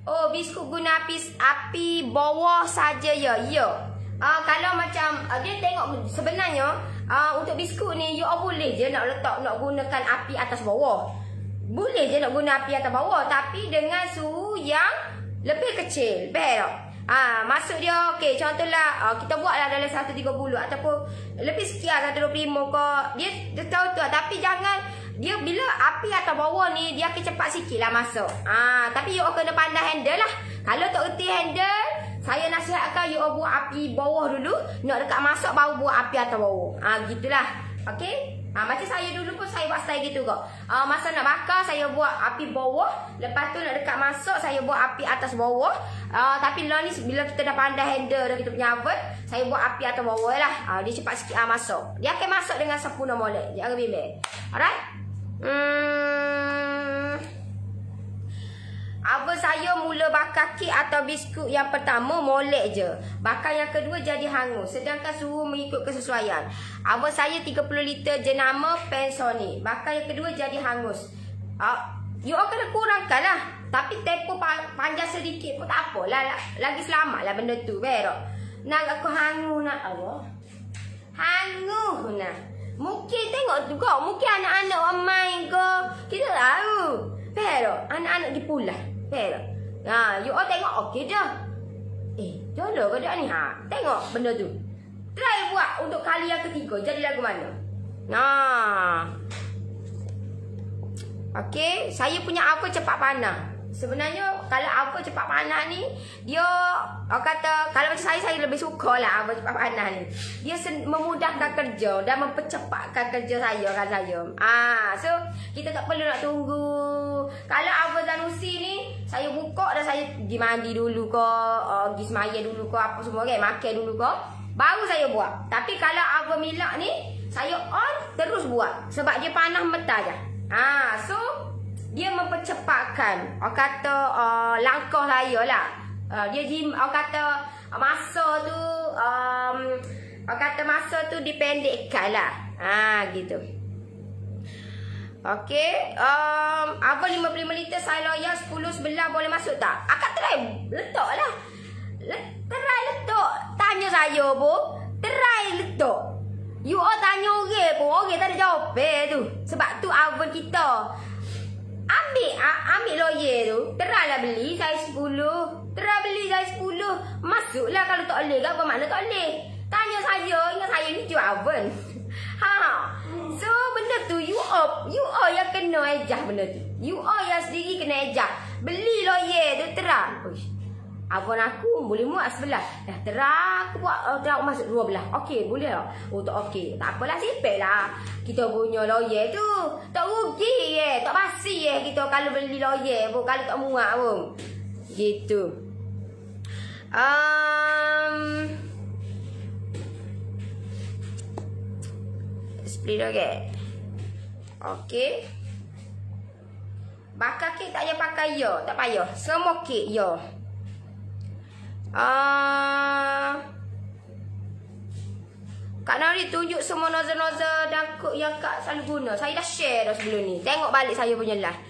Oh, biskut guna api bawah saja ya. Ya. Kalau macam dia tengok sebenarnya untuk biskut ni you boleh je nak gunakan api atas bawah. Boleh je nak guna api atas bawah tapi dengan suhu yang lebih kecil. Betul. Maksud dia okey, contohlah kita buatlah dalam 130 ataupun lebih sekian 125 ke. Dia tahu tu tapi jangan dia bila api atas bawah ni dia akan cepat sikit lah masuk. Tapi you kena pandai handle lah. Kalau tak reti handle, saya nasihatkan you buat api bawah dulu, nak dekat masuk baru buat api atas bawah. Gitulah. Okey? Macam saya dulu pun saya buat style gitu kok. Masa nak bakar saya buat api bawah, lepas tu nak dekat masuk saya buat api atas bawah. Tapi lah ni bila kita dah pandai handle dah kita punya oven, saya buat api atas bawah lah. Dia cepat sikit masuk. Dia akan masuk dengan sempurna molek. Jangan bimbang. Alright? Oven saya mula bakar kek atau biskut yang pertama molek je. Bakar yang kedua jadi hangus. Sedangkan suhu mengikut kesesuaian. Oven saya 30 liter jenama Panasonic. Bakar yang kedua jadi hangus. You kena kurangkan lah. Tapi tempoh panjang sedikit pun tak apalah. Lagi selamat lah benda tu. Berok. Nak aku hangus nak Allah. Hangus nak. Mungkin tengok juga. Mungkin anak-anak orang main ke. Kita tahu. Berok. Anak-anak pergi pulang. Betul. You all tengok okey dah. Jolo ke dia ni? Tengok benda tu. Try buat untuk kali yang ketiga. Jadi lagu mana? Okey, saya punya oven cepat panas. Sebenarnya kalau oven cepat panas ni, dia kata kalau macam saya lebih suka lah oven cepat panas ni. Dia memudahkan kerja dan mempercepatkan kerja saya kan saya. So kita tak perlu nak tunggu. Kalau oven Zanussi ni saya buka dan saya pergi mandi dulu ke, pergi semaya dulu ke, apa semua kan, makan dulu ke, baru saya buat. Tapi kalau oven Miele ni saya on terus buat sebab dia panas mentah je. So dia mempercepatkan langkah saya lah. Dia kata masa tu dipendekkan lah. Gitu. Okey, oven 55 liter saya loyak 10 sebelah boleh masuk tak? Akak try letak lah. Try letak. Tanya saya pun, try letak. You all tanya orang pun, orang tak ada jawapan tu. Sebab tu oven kita. Ambil loyer tu, try lah beli saiz 10. Try beli saiz 10. Masuklah kalau tak boleh, apa makna tak boleh? Tanya saya, ingat saya ni jual oven. So benda tu you all yang kena ejah benda tu. You all yang sendiri kena ejah. Beli loyer tu terang. Oven aku boleh muat sebelah. Dah terang aku buat terang masuk dua belah. Okey boleh tak? Tak okey. Tak apalah sipek lah. Kita punya loyer tu tak rugi tak basi kita kalau beli loyer pun, kalau tak muat pun. Gitu. Split okey. Okey. Bakar kek tak payah pakai ya, tak payah. Semua kek ya. Kak Nari tunjuk semua nozzle-nozzle dan kek yang Kak selalu guna. Saya dah share dah sebelum ni. Tengok balik saya punya live.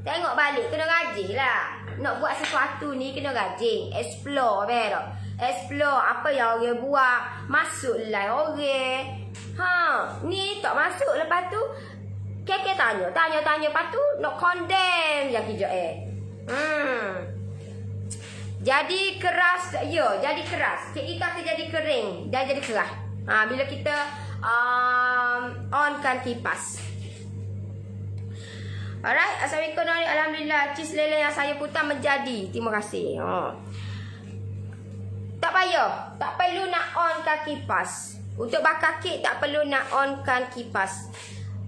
Tengok balik, kena rajin lah. Nak buat sesuatu ni kena rajin. Explore, betul. Explore apa yang orang buat. Masuk live orang. Ni tak masuk. Lepas tu Kek tanya. Lepas tu nak condemn yang hijau Jadi keras. Ya, jadi keras. Kek kita akan jadi kering dan jadi keras. Bila kita onkan kipas. Alright, assalamualaikum. Alhamdulillah, cheese lele yang saya putar menjadi. Terima kasih. Tak payah, tak perlu nak onkan kipas. Untuk bakar kek tak perlu nak onkan kipas.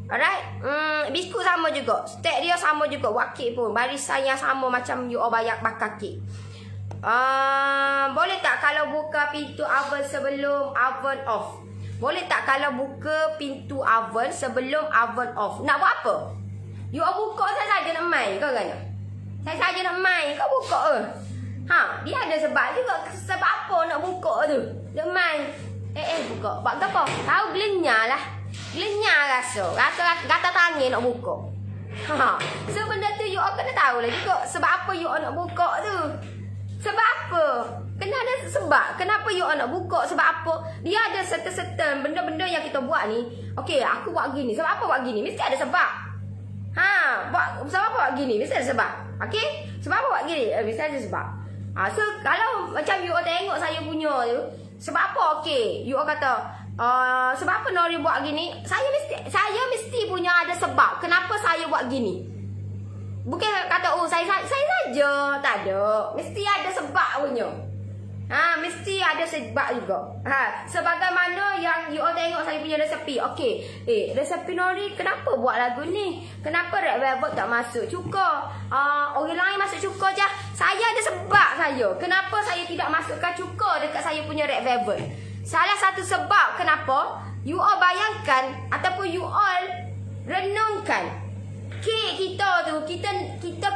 Alright, biskut sama juga. Stek dia sama juga. Buat kek pun barisan yang sama macam you all bakar kek. Boleh tak kalau buka pintu oven sebelum oven off? Boleh tak kalau buka pintu oven sebelum oven off? Nak buat apa? You all buka saya saja nak main kau kan? Saya saja nak main kau buka ke? Dia ada sebab juga. Sebab apa nak buka tu? Nak main. Buka. Buat apa? Tahu gelenyar lah. Gelenyar rasa. Gata tangan nak buka. So benda tu you all kena tahu lah juga. Sebab apa you all nak buka tu? Sebab apa? Kena ada sebab. Kenapa you all nak buka? Sebab apa? Dia ada certain benda-benda yang kita buat ni. Okay, aku buat gini. Sebab apa buat gini? Mesti ada sebab. Sebab apa buat gini? Mesti ada sebab. Okay? Sebab apa buat gini? Mesti ada sebab. So kalau macam you all tengok saya punya tu, sebab apa? Okay, you all kata sebab apa Nori buat gini? Saya mesti punya ada sebab. Kenapa saya buat gini? Bukan kata saya saja. Tak ada. Mesti ada sebab punya. Mesti ada sebab juga. Sebagaimana yang you all tengok saya punya resepi. Okey. Resepi Nori kenapa buat lagu ni? Kenapa Red Velvet tak masuk cuka? Orang lain masuk cuka je. Saya ada sebab saya. Kenapa saya tidak masukkan cuka dekat saya punya Red Velvet? Salah satu sebab kenapa you all bayangkan ataupun you all renungkan kek kita tu, kita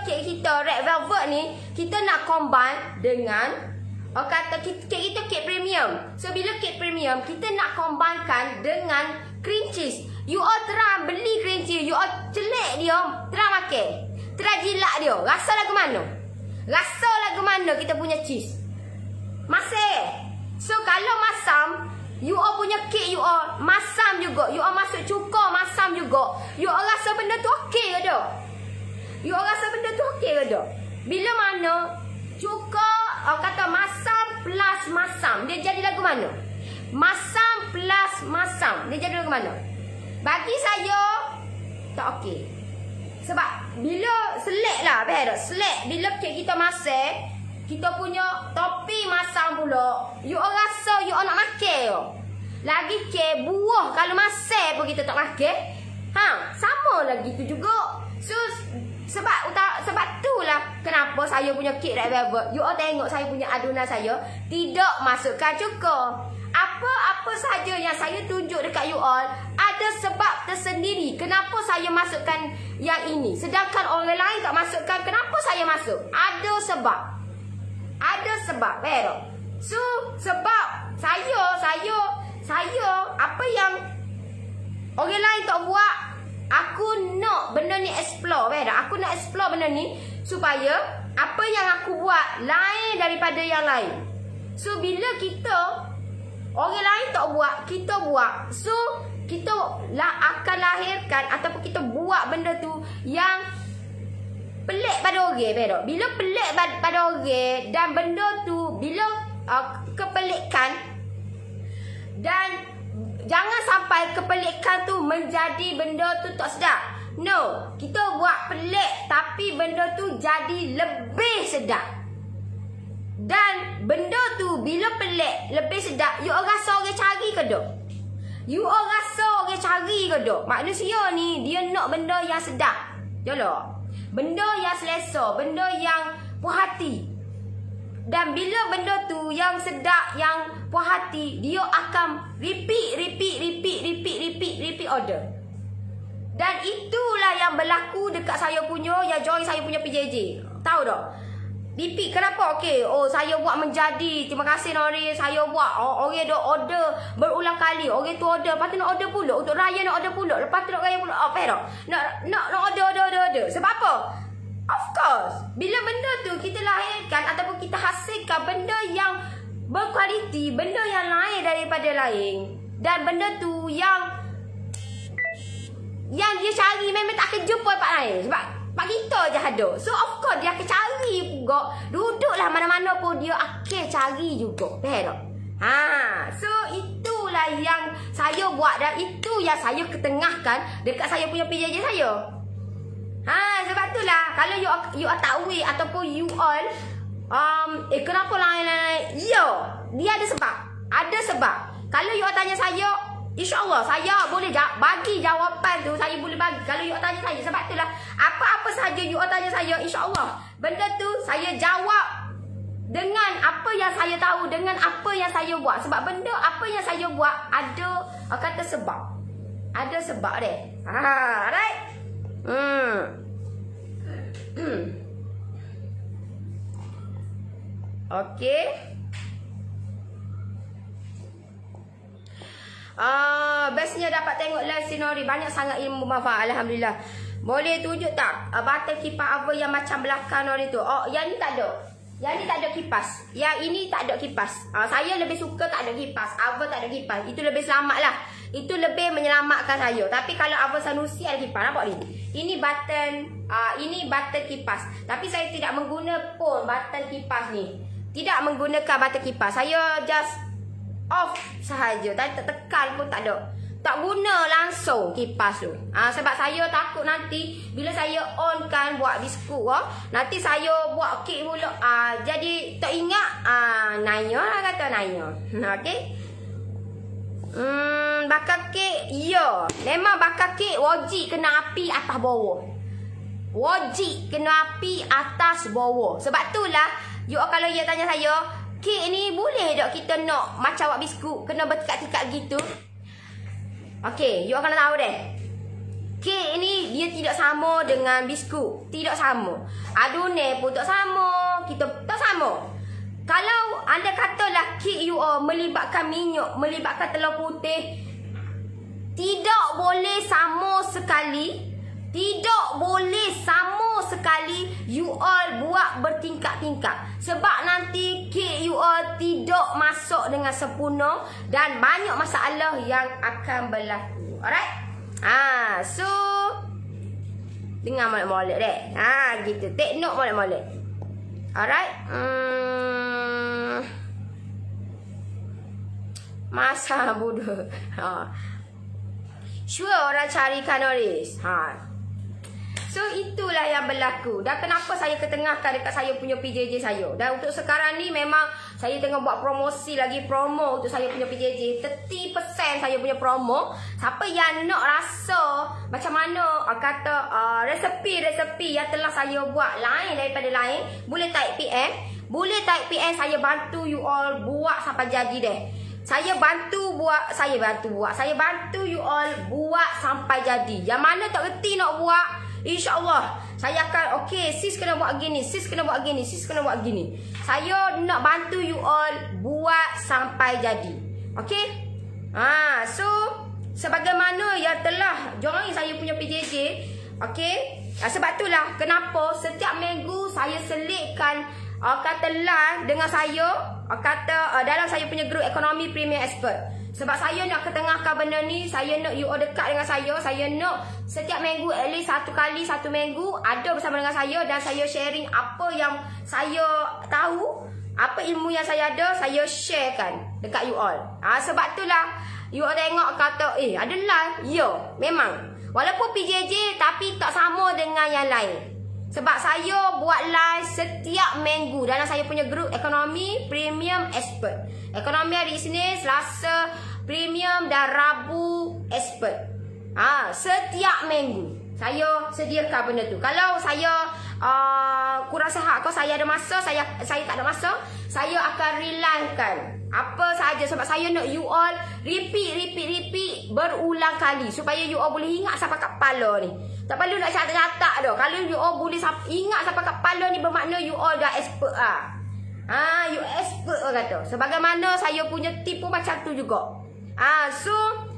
kek kita Red Velvet ni, kita nak combine dengan kata kek kita kek premium. So bila kek premium kita nak combinekan dengan cream cheese. You all terang beli cream cheese, you all celek dia, terang makan, terang jilat dia. Rasa lagu mana? Rasa lagu mana kita punya cheese? Masih. So kalau masam, you all punya kek you all masam juga. You all masuk cuka masam juga. You all rasa benda tu okey ke tak? You all rasa benda tu okey ke tak? Bila mana cuka kata masam plus masam, dia jadi lagu mana? Masam plus masam, dia jadi lagu mana? Bagi saya tak okey. Sebab bila selek lah, faham tak? Selek bila kek kita masak, kita punya topi masam pula, you all rasa you all nak makan. Lagi ke buah kalau masak pun kita tak makan. Sama lagi tu juga. So sebab itulah kenapa saya punya kek Red Velvet, you all tengok saya punya adunan saya tidak masukkan cuka. Apa saja yang saya tunjuk dekat you all ada sebab tersendiri kenapa saya masukkan yang ini. Sedangkan orang lain tak masukkan, kenapa saya masuk? Ada sebab. Ada sebab, betul? So sebab saya apa yang orang lain tak buat, aku nak benda ni explore, betul? Aku nak explore benda ni supaya apa yang aku buat lain daripada yang lain. So bila kita orang lain tak buat, kita buat. So kita akan lahirkan ataupun kita buat benda tu yang pelik pada orang, betul? Bila pelik pada orang dan benda tu bila kepelikan, dan jangan sampai kepelikan tu menjadi benda tu tak sedap. No, kita buat pelik tapi benda tu jadi lebih sedap. Dan benda tu bila pelik lebih sedap, you all rasa orang cari ke tak? You all rasa orang cari ke tak? Manusia ni dia nak benda yang sedap. Jolok. Benda yang selesa, benda yang puas hati. Dan bila benda tu yang sedap, yang puas hati, dia akan repeat order. Dan itulah yang berlaku dekat saya punya, yang join saya punya PJJ. Tahu tak? Repeat kenapa? Okey, saya buat menjadi. Terima kasih Nori, saya buat. Orang dah order berulang kali. Orang tu order, lepas tu nak order pula. Untuk raya nak order pula. Lepas tu nak raya pula. Apa tak? Nak order. Sebab apa? Of course, bila benda tu kita lahirkan ataupun kita hasilkan benda yang berkualiti, benda yang lain daripada lain, dan benda tu yang dia cari memang tak akan jumpa tempat lain. Sebab pak kita je ada. So of course dia akan cari juga. Duduklah mana-mana pun dia akan cari juga. Faham tak? So itulah yang saya buat dan itu yang saya ketengahkan dekat saya punya PJJ saya. Sebab itulah kalau you all tak aware ataupun you all kenapa lain-lain? Dia ada sebab. Ada sebab. Kalau you all tanya saya, InsyaAllah saya boleh bagi jawapan tu. Saya boleh bagi. Kalau you all tanya saya, sebab itulah apa-apa sahaja you all tanya saya, InsyaAllah benda tu saya jawab dengan apa yang saya tahu, dengan apa yang saya buat. Sebab benda apa yang saya buat ada kata sebab. Ada sebab dia. Alright. Okey. Bestnya dapat tengok live Sinori. Banyak sangat ilmu manfaat. Alhamdulillah. Boleh tunjuk tak batal kipas apa yang macam belakang Nori tu? Oh, yang ni tak ada. Yang ni tak ada kipas. Yang ini tak ada kipas. Saya lebih suka tak ada kipas. Ava tak ada kipas. Itu lebih selamat lah. Itu lebih menyelamatkan saya. Tapi kalau Ava Sanusi ada kipas. Nampak ni? Ini button kipas. Tapi saya tidak mengguna pun button kipas ni. Tidak menggunakan button kipas. Saya just off sahaja. Tadi tak tekan pun tak ada. Tak guna langsung kipas tu. Sebab saya takut nanti bila saya on kan buat biskut nanti saya buat kek pula. Jadi tak ingat nanya lah kata nanya. Okey. Bakar kek, ya. Memang bakar kek wajib kena api atas bawah. Wajib kena api atas bawah. Sebab itulah kalau dia tanya saya, kek ni boleh tak kita nak macam buat biskut kena bertikat-tikat gitu? Okey, you akan tahu deh. Kek ni dia tidak sama dengan biskut. Tidak sama. Adunan pun tak sama. Kita tak sama. Kalau anda katalah kek you melibatkan minyak, melibatkan telur putih, tidak boleh sama sekali. Tidak boleh sama sekali you all buat bertingkat-tingkat. Sebab nanti kek you all tidak masuk dengan sempurna dan banyak masalah yang akan berlaku. Alright? So dengar molek-molek deh. Gitu. Take note molek-molek. Alright? Masa bodoh. Sure orang cari kaloris. So itulah yang berlaku. Dan kenapa saya ketengahkan dekat saya punya PJJ saya. Dan untuk sekarang ni memang saya tengah buat promosi lagi, promo untuk saya punya PJJ. 30% saya punya promo. Siapa yang nak rasa macam mana kata resepi-resepi yang telah saya buat lain daripada lain, boleh type PM. Boleh type PM, saya bantu you all buat sampai jadi deh. Saya bantu you all buat sampai jadi. Yang mana tak reti nak buat, InsyaAllah saya akan sis kena buat gini, sis kena buat gini, sis kena buat gini. Saya nak bantu you all buat sampai jadi. Okey? So sebagaimana yang telah join saya punya PJJ, okey? Sebab itulah kenapa setiap minggu saya selitkan kata live dengan saya, dalam saya punya grup ekonomi Premier Expert. Sebab saya nak ketengahkan benda ni, saya nak you all dekat dengan saya. Saya nak setiap minggu at least satu minggu ada bersama dengan saya dan saya sharing apa yang saya tahu, apa ilmu yang saya ada, saya sharekan dekat you all. Sebab itulah you all tengok kata ada live. Ya, memang. Walaupun PJJ tapi tak sama dengan yang lain. Sebab saya buat live setiap minggu dalam saya punya grup ekonomi Premium Expert. Ekonomi hari Isnin, Selasa Premium dan Rabu Expert. Setiap minggu saya sediakan benda tu. Kalau saya kurang sihat, kalau saya ada masa, saya tak ada masa, saya akan relivekan apa sahaja. Sebab saya nak you all repeat berulang kali supaya you all boleh ingat sampai kat kepala ni. Tak perlu nak catat-catat dah. Kalau you all boleh ingat sampai kat kepala ni, bermakna you all dah expert you expert orang kata. Sebagaimana saya punya tip pun macam tu juga. So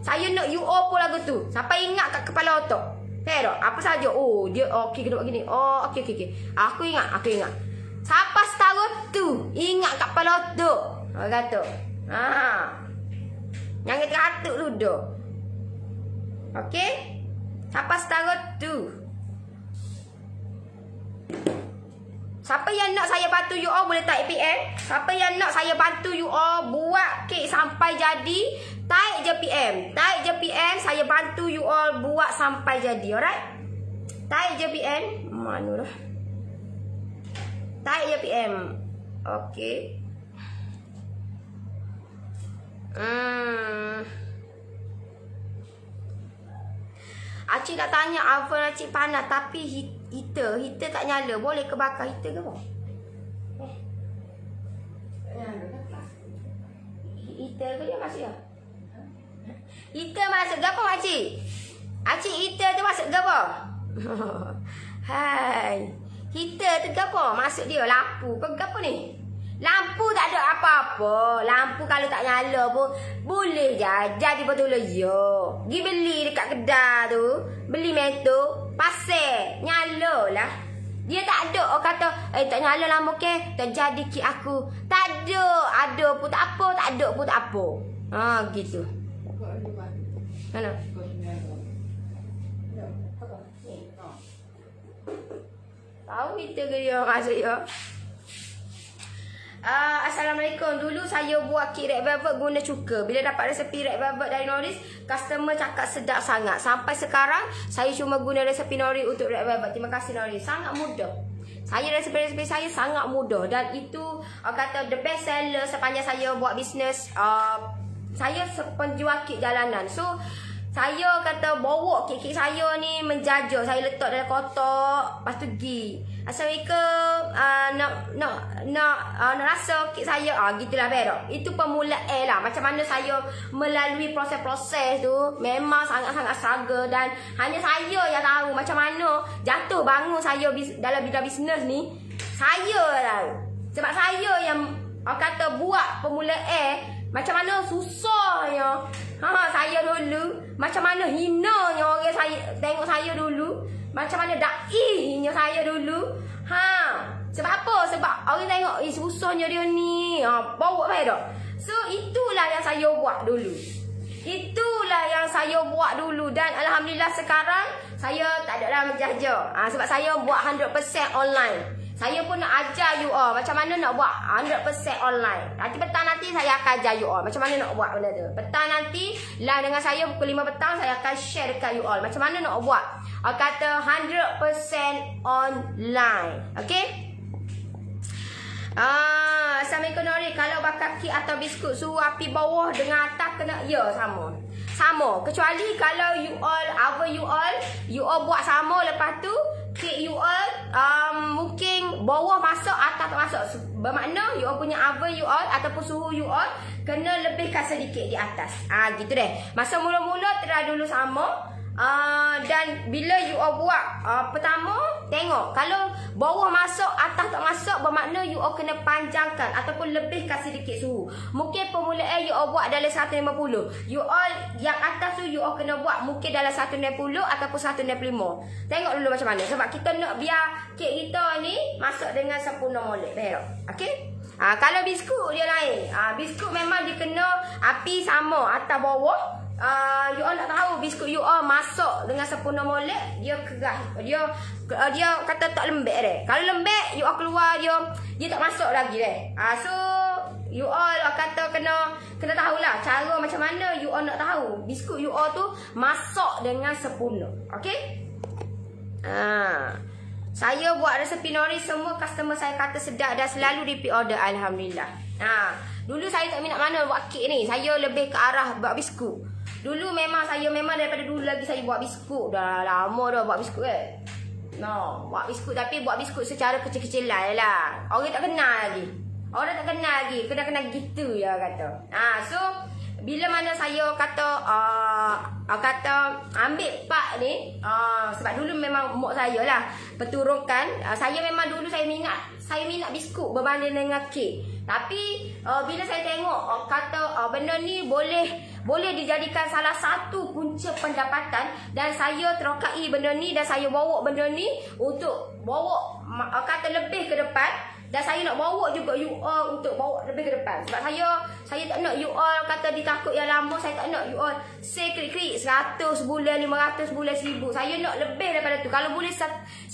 saya nak you all pun lagu tu sampai ingat kat kepala otak. Faham tak? Apa saja. Dia okey kena buat gini. Okey. Aku ingat. Siapa setara tu ingat kat kepala otak. Orang kata. Jangan teratuk tu dah. Okey? Siapa setara tu? Siapa yang nak saya bantu you all boleh type PM. Siapa yang nak saya bantu you all buat kek sampai jadi, type je PM. Type je PM, saya bantu you all buat sampai jadi. Alright? Type je PM. Mana dah? Type je PM. Okey. Acik nak tanya oven acik panas tapi heater tak nyala. Boleh ke bakar heater ke apa? Heater ke dia masih ya? Ita masuk gapo makcik? Acik Ita tu masuk gapo? Hai. Kita tu gapo? Masuk dia lampu ke gapo ni? Lampu tak ada apa-apa. Lampu kalau tak nyala pun boleh jajan di betul yo. Pergi beli dekat kedai tu, beli meto, pasal nyala lah. Dia tak ada orang kata tak nyala lampu ke, terjadi ki aku. Tak ada pun tak apa, tak ada pun tak apa. Ha gitu. Mana? Tahu kita ke dia masuk ya. Assalamualaikum. Dulu saya buat kek red velvet guna cuka. Bila dapat resepi red velvet dari Noris, customer cakap sedap sangat. Sampai sekarang saya cuma guna resepi Noris untuk red velvet. Terima kasih Noris. Sangat mudah. Saya resepi saya sangat mudah dan itu kata the best seller sepanjang saya buat bisnes. Saya penjual kek jalanan. So saya kata bawa kek-kek saya ni menjaja. Saya letak dalam kotak, lepas tu pergi. Assalamualaikum. Nak rasa kek saya. Gitulah berak. Itu permulaan lah. Macam mana saya melalui proses-proses tu. Memang sangat-sangat struggle. Dan hanya saya yang tahu macam mana jatuh bangun saya dalam bidang bisnes ni. Saya tahu. Sebab saya yang kata buat permulaan. Macam mana susahnya. Saya dulu. Macam mana hinanya orang saya tengok saya dulu. Macam mana da'inya saya dulu. Sebab apa? Sebab orang tengok susahnya dia ni. Bawa baik tak? So itulah yang saya buat dulu. Itulah yang saya buat dulu. Dan alhamdulillah sekarang saya tak ada dah menjaja. Sebab saya buat 100% online. Saya pun nak ajar you all macam mana nak buat 100% online. Nanti petang nanti saya akan ajar you all macam mana nak buat benda tu. Petang nanti live dengan saya pukul 5 petang saya akan share dekat you all macam mana nak buat. Kata 100% online. Okey? Assalamualaikum Nori. Kalau bakar kek atau biskut suhu api bawah dengan atas kena sama. Sama. Kecuali kalau you all buat sama lepas tu kek you all mungkin bawah masuk atas tak masuk. Bermakna you all punya oven you all ataupun suhu you all kena lebihkan sedikit di atas. Gitu deh. Masa mula-mula try dulu sama. Dan bila you all buat pertama tengok kalau bawah masuk atas tak masuk bermakna you all kena panjangkan ataupun lebihkan sedikit suhu. Mungkin permulaan you all buat dalam 150. You all yang atas tu you all kena buat mungkin dalam 160 ataupun 165. Tengok dulu macam mana sebab kita nak biar kek kita ni masuk dengan sempurna molek. Betul? Okey? Kalau biskut dia lain. Biskut memang dia kena api sama atas bawah. You all nak tahu biskut you all masuk dengan sempurna molek dia keras. Dia kata tak lembek deh. Kalau lembek you all keluar dia tak masuk lagi deh. So you all kata kena tahulah cara macam mana you all nak tahu biskut you all tu masuk dengan sempurna. Okey? Saya buat resepi Nori semua customer saya kata sedap dan selalu repeat order alhamdulillah. Dulu saya tak minat mana buat kek ni. Saya lebih ke arah buat biskut. Dulu memang daripada dulu lagi saya buat biskut. Dah lama dah buat biskut buat biskut tapi buat biskut secara kecil-kecilan lah. Orang tak kenal lagi. Kena gitu ya kata. So bila mana saya kata ambil part ni sebab dulu memang mak saya lah peturunkan. Saya memang dulu saya minat biskut berbanding dengan kek. Tapi bila saya tengok kata benda ni boleh dijadikan salah satu punca pendapatan dan saya terokai benda ni dan saya bawa benda ni untuk bawa kata lebih ke depan. Dan saya nak bawa juga you all untuk bawa lebih ke depan. Sebab saya tak nak you all kata ditakut yang lama. Saya tak nak you all say klik-klik 100 sebulan, 500 sebulan, 1000. Saya nak lebih daripada tu. Kalau boleh 10,000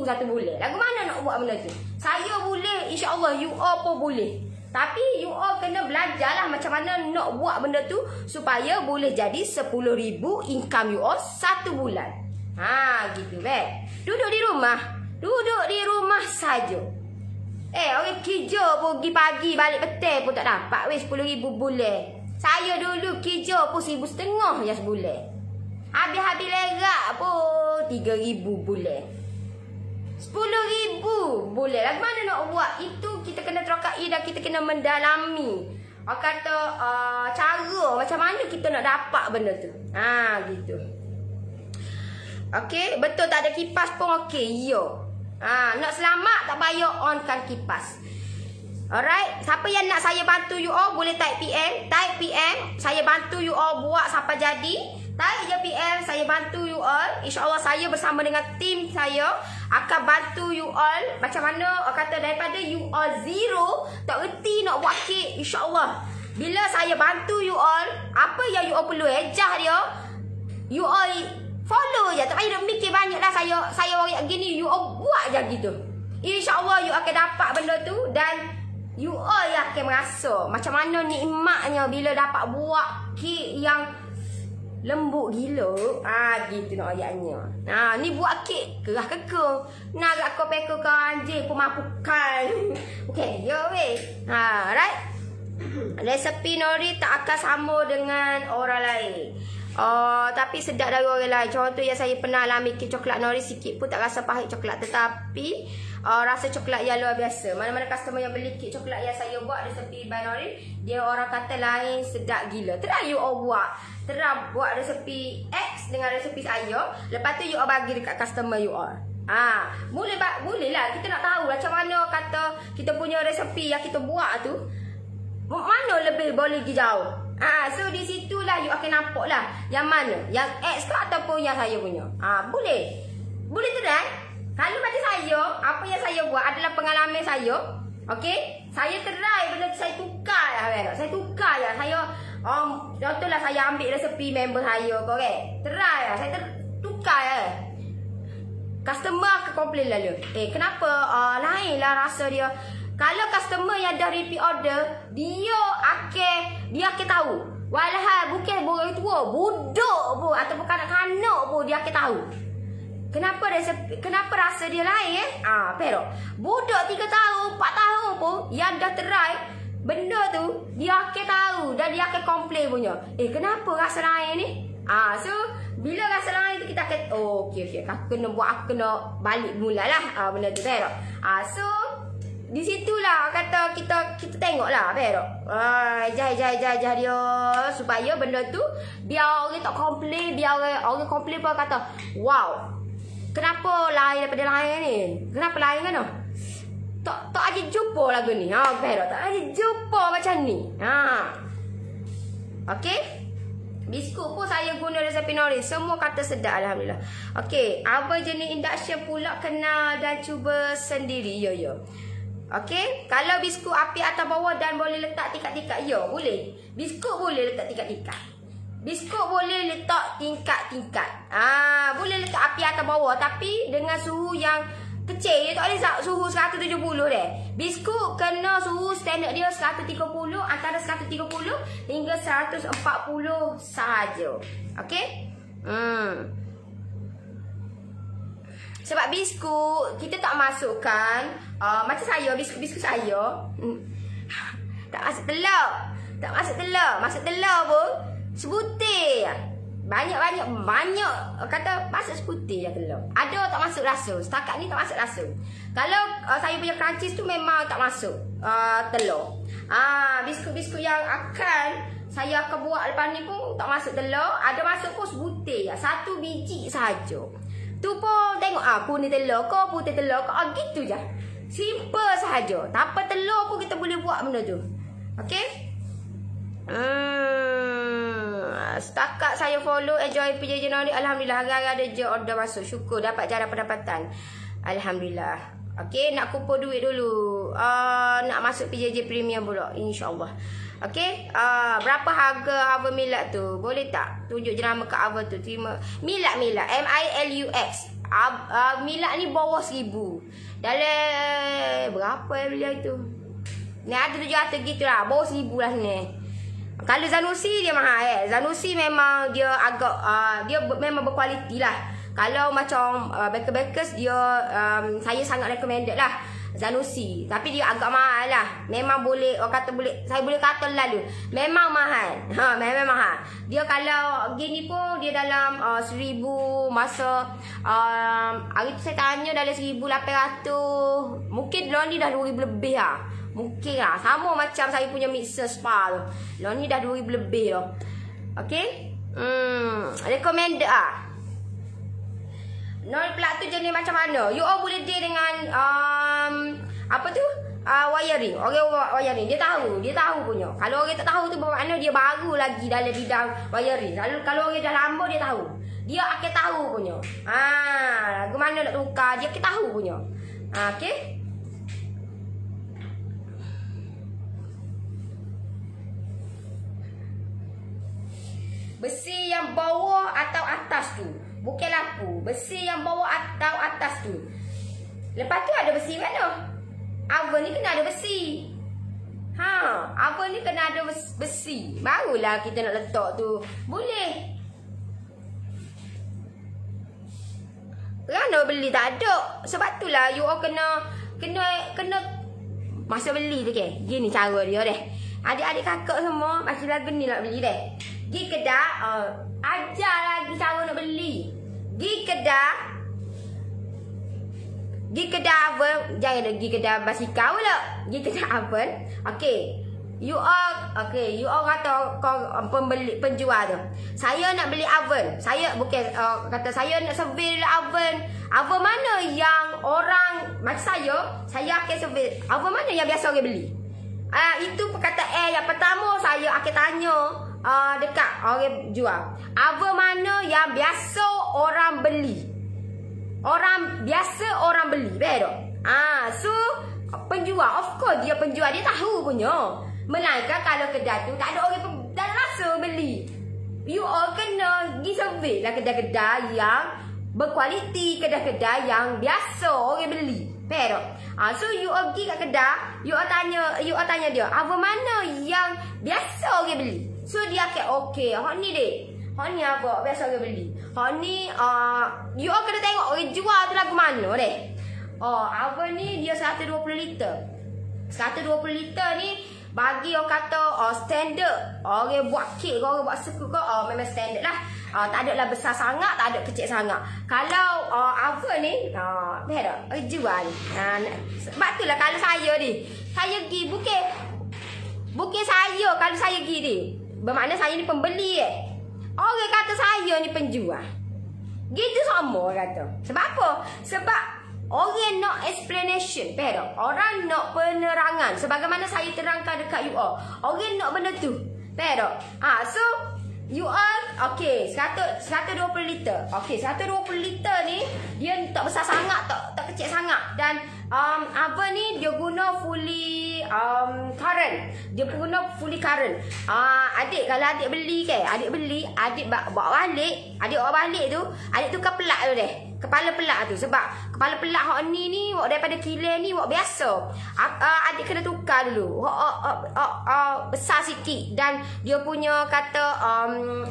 satu bulan. Lagu mana nak buat benda tu? Saya boleh, insya-Allah you all pun boleh. Tapi you all kena belajarlah macam mana nak buat benda tu supaya boleh jadi 10,000 income you all satu bulan. Gitu Duduk di rumah saja. Orang kerja pun pergi pagi balik petang pun tak dapat 10,000 bulan. Saya dulu kerja pun 1,500 je sebulan. Habis lerak pun 3,000 bulan. 10,000 bulan. Lagu mana nak buat? Itu kita kena terokai dan kita kena mendalami. orang kata cara macam mana kita nak dapat benda tu. Gitu. Okey, betul tak ada kipas pun okey. Ya. Nak selamat tak payah onkan kipas. Alright, siapa yang nak saya bantu you all boleh type PM. Type PM, saya bantu you all buat sampai jadi. Type je PM, saya bantu you all. InsyaAllah saya bersama dengan tim saya akan bantu you all. Macam mana kata daripada you all zero, tak erti nak buat kek. InsyaAllah bila saya bantu you all, apa yang you all perlu ejah dia, you all follow je. Tak payah nak mikir banyak dah. Saya orang gini, you all buat je gitu. InsyaAllah you akan dapat benda tu. Dan you all yang akan merasa macam mana nikmatnya bila dapat buat kek yang lembut gila. Gitu nak ayatnya. Ni buat kek kerah kekang. Nak agak kau peka ke anjing pemapukan. Okey, ya weh. Right. Resepi nori tak akan sama dengan orang lain. Tapi sedap dari orang lain. Contoh yang saya pernah alami kek coklat nori, sikit pun tak rasa pahit coklat. Tetapi rasa coklat yang luar biasa. Mana-mana customer yang beli kek coklat yang saya buat resepi by Nori, dia orang kata lain sedap gila. Try you all buat. Try buat resepi X dengan resepi saya. Lepas tu you all bagi dekat customer you all. Boleh lah. Kita nak tahu macam mana kata kita punya resepi yang kita buat tu, mana lebih boleh pergi jauh. So di situlah you akan nampak lah yang mana, yang X ke ataupun yang saya punya. Boleh try. Kalau macam saya, apa yang saya buat adalah pengalaman saya. Okey, saya try benda tu, saya tukar lah. Saya tukar lah. Saya contohlah saya ambil resepi member saya, correct? Try lah. Saya tukar lah. Customer akan komplain lalu. Kenapa lain lah rasa dia. Kalau customer yang dah repeat order, dia akan tahu. Walhal bukan orang tua, budak pun ataupun kanak-kanak pun dia akan tahu. Kenapa rasa dia lain pero budak 3 tahun, 4 tahun pun yang dah try benda tu, dia akan tahu dan dia akan komplain punya. Kenapa rasa lain ni? So bila rasa lain tu kita akan okey aku kena buat, aku kena balik mula lah benda tu pero. So di situlah kata kita tengoklah pero. Ejah dia supaya benda tu biar orang tak komplain, biar orang komplain pun kata, wow, kenapa lain daripada lain ni? Kenapa lain kan? Tak aja jumpa lagu ni. Pero tak aja jumpa macam ni. Okey. Biskut pun saya guna resepi Nori. Semua kata sedap, alhamdulillah. Okey, apa jenis induction pula kenal dan cuba sendiri? Ya. Okey, kalau biskut api atas bawah dan boleh letak tingkat-tingkat, ya boleh. Biskut boleh letak tingkat-tingkat. Biskut boleh letak tingkat-tingkat. Boleh letak api atas bawah tapi dengan suhu yang kecil. Dia tak boleh suhu 170 deh. Biskut kena suhu standard dia 130, antara 130 hingga 140 sahaja. Okey? Sebab biskut kita tak masukkan macam saya, biskut saya tak masuk telur. Masuk telur pun sebutir. Banyak kata masuk sebutir je telur. Ada tak masuk rasa. Setakat ni tak masuk rasa. Kalau saya punya crunchies tu memang tak masuk telur. Biskut-biskut yang saya akan buat lepas ni pun tak masuk telur. Ada masuk pun sebutir je. 1 biji sahaja. Tu pun tengok kuning telur ke putih telur ke, gitu je. Simple sahaja. Tanpa telur pun kita boleh buat benda tu. Okey? Setakat saya follow enjoy PJJ Nori, alhamdulillah hari-hari ada je order masuk. Syukur dapat jalan pendapatan. Alhamdulillah. Okey, nak kumpul duit dulu. Nak masuk PJJ Premium pula, insya-Allah. Okey, berapa harga Ava Milak tu? Boleh tak tunjuk jenama kat Ava tu? Terima. Milak MILUX. Milak ni bawah 1000. Dalam berapa beli itu? Ni ada 700 gitu lah, bawah 1000 lah ni. Kalau Zanusi dia mahal Zanusi memang dia agak dia memang berkualiti lah. Kalau macam Baker-Bakers dia saya sangat recommended lah Zanusi. Tapi dia agak mahal lah. Memang boleh saya boleh kata lalu memang mahal. Memang mahal. Dia kalau gini pun dia dalam 1000 masa hari tu saya tanya dalam 1800. Mungkin dalam ni dah 2000 lebih lah. Mungkin lah. Sama macam saya punya mixer spa tu. Lah ni dah 2,000 lebih tu. Okay. Recommended lah. Nol plug tu jenis macam mana? You all boleh deal dengan apa tu? Wiring. Orang wiring dia tahu punya. Kalau orang tak tahu tu bermakna dia baru lagi dalam bidang wiring. Kalau orang dah lama dia tahu. Dia akan tahu punya. Lagu mana nak tukar dia akan tahu punya. Okey. Besi yang bawah atau atas tu. Bukan lampu. Besi yang bawah atau atas tu. Lepas tu ada besi mana? Oven ni kena ada besi. Oven ni kena ada besi. Barulah kita nak letak tu. Boleh. Kerana beli tak ada. Sebab tu lah you all kena masa beli tu ke. Gini cara dia deh. Adik-adik kakak semua masih lagu ni nak beli deh. Gi kedai, ajar lagi cara nak beli. Gi kedai oven, jangan pergi kedai basikal pula. Gi kedai oven. Okey. You all kata kau pembeli penjual tu. Saya nak beli oven. Saya bukan kata saya nak survey oven. Oven mana yang orang macam saya akan survey. Oven mana yang biasa orang beli? Itu perkataan yang pertama saya akan tanya dekat orang jual. Oven mana yang biasa orang beli? Orang beli, betul? So penjual, of course dia penjual dia tahu punya. Melainkan kalau kedai tu tak ada orang dah rasa beli. You all kena pergi survey lah kedai-kedai yang berkualiti, kedai-kedai yang biasa orang beli. Betul? So you all pergi kat kedai, you all tanya dia, apa mana yang biasa orang beli? So dia akan okey, hak ni dek. Hak ni apa biasa orang beli. Hak ni you all kena tengok orang jual tu lagu mana dek. Apa ni dia 120 liter. 120 liter ni bagi orang kata standard. Orang buat kek ke orang buat suku ke memang standard lah. Tak ada lah besar sangat, tak ada kecil sangat. Kalau apa ni betul tak? Orang jual. Sebab tu lah kalau saya ni, saya pergi bukan saya kalau saya pergi ni. Bermakna saya ni pembeli Orang kata saya ni penjual. Gitu sama orang kata. Sebab apa? Sebab orang nak explanation. Betul? Orang nak penerangan. Sebagaimana saya terangkan dekat you all. Orang nak benda tu. Betul? So you all okey, 120 liter. Okey, 120 liter ni dia tak besar sangat, tak kecil sangat. Dan apa ni dia guna fully current. Dia guna fully current. Adik kalau adik beli ke, adik bawa balik, adik bawa balik tu, adik tukar pelak tu deh. Kepala pelak tu sebab kepala pelak hak ni wak daripada kilang ni wak biasa. Adik kena tukar dulu. Besar sikit dan dia punya kata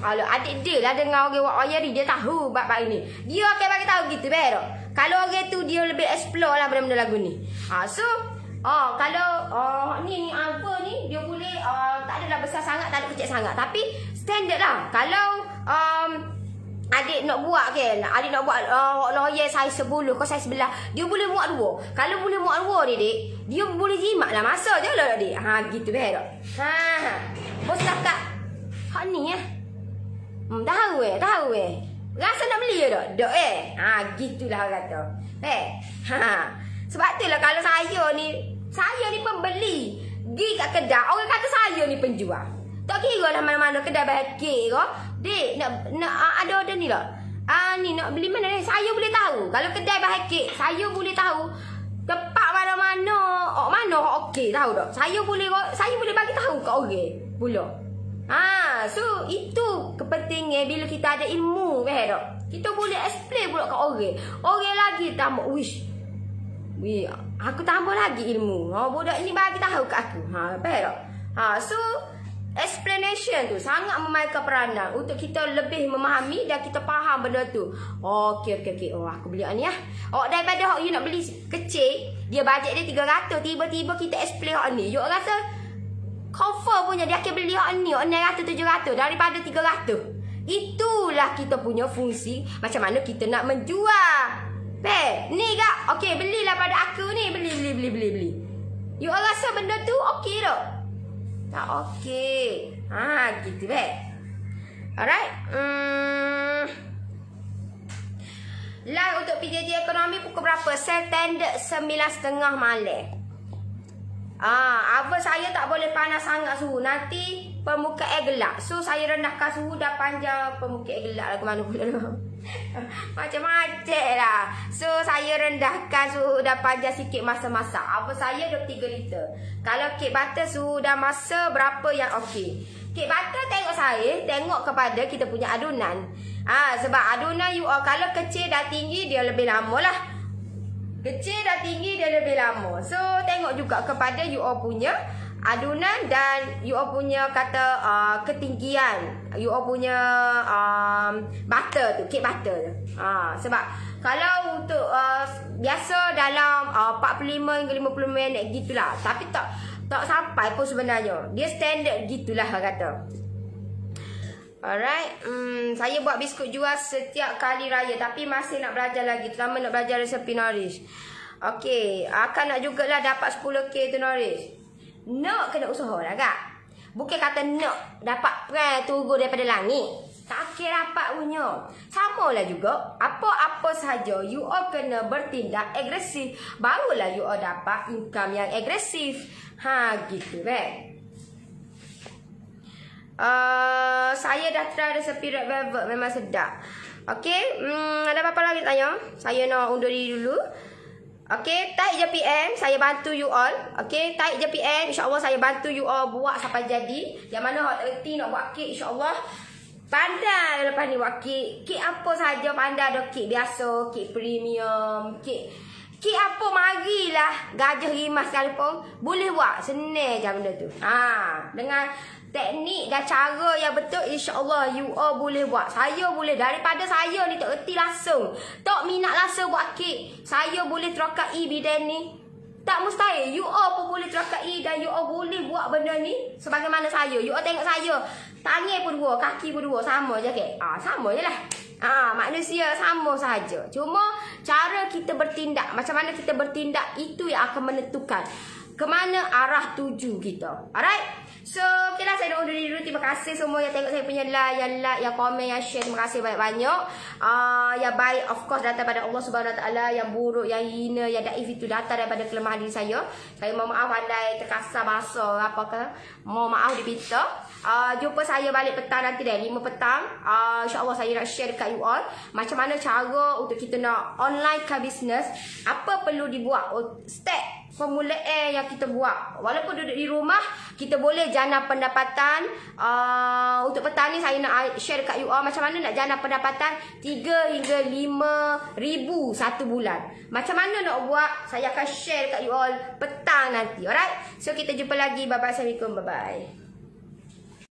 adik dia lah dengan orang wak wiring dia tahu bab ini. Dia akan bagi tahu gitu betul. Kalau orang tu dia lebih explore lah benda-benda lagu ni. So kalau ni apa ni dia boleh tak adalah besar sangat, tak ada kecil sangat. Tapi standard lah. Kalau adik nak buat kan, adik nak buat loyal saiz 10 ke saiz 11, dia boleh muat 2. Kalau boleh muat 2 dek, dia boleh jimat lah masa je lah dek. Gitu betul. Bos kakak hak ni tahu rasa nak beli ke tak? Tak gitulah kata. Sebab tu lah kalau saya ni pembeli. Pergi kat kedai, orang kata saya ni penjual. Tak kira lah mana-mana kedai bahagia ke. Dek, nak ada ni tak? Ni nak beli mana ni? Saya boleh tahu. Kalau kedai bahagia, saya boleh tahu. Tempat mana-mana, mana okey tahu tak? Saya boleh bagi tahu kat orang pula. So itu kepentingan bila kita ada ilmu, betul tak? Kita boleh explain pula kat orang. Orang lagi tambah, aku tambah lagi ilmu. Budak ni bagi tahu kat aku. Betul tak? So explanation tu sangat memainkan peranan untuk kita lebih memahami dan kita faham benda tu. Okey. Aku beli ni daripada you nak beli kecil, dia bajet dia 300, tiba-tiba kita explain hak ni. You rasa cover punya dia akan beli hak ni 600 700 daripada 300. Itulah kita punya fungsi macam mana kita nak menjual. Ni kak, okey belilah pada aku ni, beli. You all rasa benda tu okey tak? Tak okey. Gitu alright. Live untuk PJJ ekonomi pukul berapa? Standard 9.30 malam. Apa saya tak boleh panas sangat suhu. Nanti permukaan gelap. So saya rendahkan suhu dah panjang permukaan gelap lah ke mana pula. Macam-macam lah. So saya rendahkan suhu dah panjang sikit masa masak. Apa saya 23 liter. Kalau kek butter suhu dah masa berapa yang okey. Kek butter tengok saya, tengok kepada kita punya adunan. Sebab adunan you all kalau kecil dah tinggi dia lebih lama lah. Kecil dah tinggi dia lebih lama. So tengok juga kepada you all punya adunan dan you all punya kata ketinggian you all punya butter tu, kek butter tu. Sebab kalau untuk biasa dalam 45 hingga 50 minit gitulah. Tapi tak sampai pun sebenarnya. Dia standard gitulah kata. Alright, saya buat biskut jual setiap kali raya tapi masih nak belajar lagi, terutama nak belajar resepi Nourish. Okey, akan nak jugalah dapat 10k tu Nourish. Nak kena usaha lah kak. Bukan kata nak dapat perang turun daripada langit. Tak kira dapat punya. Sama lah juga. Apa-apa sahaja you all kena bertindak agresif. Barulah you all dapat income yang agresif. Gitu saya dah try resepi red velvet, memang sedap. Okey, ada apa-apa lagi tanya? Saya nak undur diri dulu. Okey, type je PM, saya bantu you all. Okey, type je PM, insya-Allah saya bantu you all buat sampai jadi. Yang mana hot erti nak buat kek, insya-Allah pandai lepas ni buat kek. Kek apa saja pandai, ada kek biasa, kek premium, kek apa marilah. Gajah rimas sekalipun boleh buat, senang je benda tu. Dengan teknik dan cara yang betul, insya-Allah you all boleh buat. Saya boleh, daripada saya ni tak erti langsung, tak minat langsung buat kek, saya boleh terokai bidang ni. Tak mustahil, you all pun boleh terokai dan you all boleh buat benda ni sebagaimana saya. You all tengok saya, tangan pun dua, kaki pun dua, sama je kek. Sama je lah. Manusia sama saja. Cuma cara kita bertindak, macam mana kita bertindak, itu yang akan menentukan ke mana arah tuju kita. Alright. So, okay lah, saya nak undur diri dulu. Terima kasih semua yang tengok saya punya live, yang like, yang komen, yang share. Terima kasih banyak-banyak. Yang baik of course datang daripada Allah Subhanahu Wa Taala, yang buruk, yang hina, yang daif itu datang daripada kelemahan diri saya. Saya mohon maaf andai terkasar bahasa apakah. Mohon maaf dipinta. Jumpa saya balik petang nanti dah 5 petang. InsyaAllah saya nak share dekat you all macam mana cara untuk kita nak online ke business. Apa perlu dibuat, step permulaan yang kita buat. Walaupun duduk di rumah, kita boleh jana pendapatan. Untuk petang ni saya nak share dekat you all macam mana nak jana pendapatan 3 hingga 5 ribu satu bulan. Macam mana nak buat, saya akan share dekat you all petang nanti. Alright, so kita jumpa lagi. Bye bye, assalamualaikum, bye bye.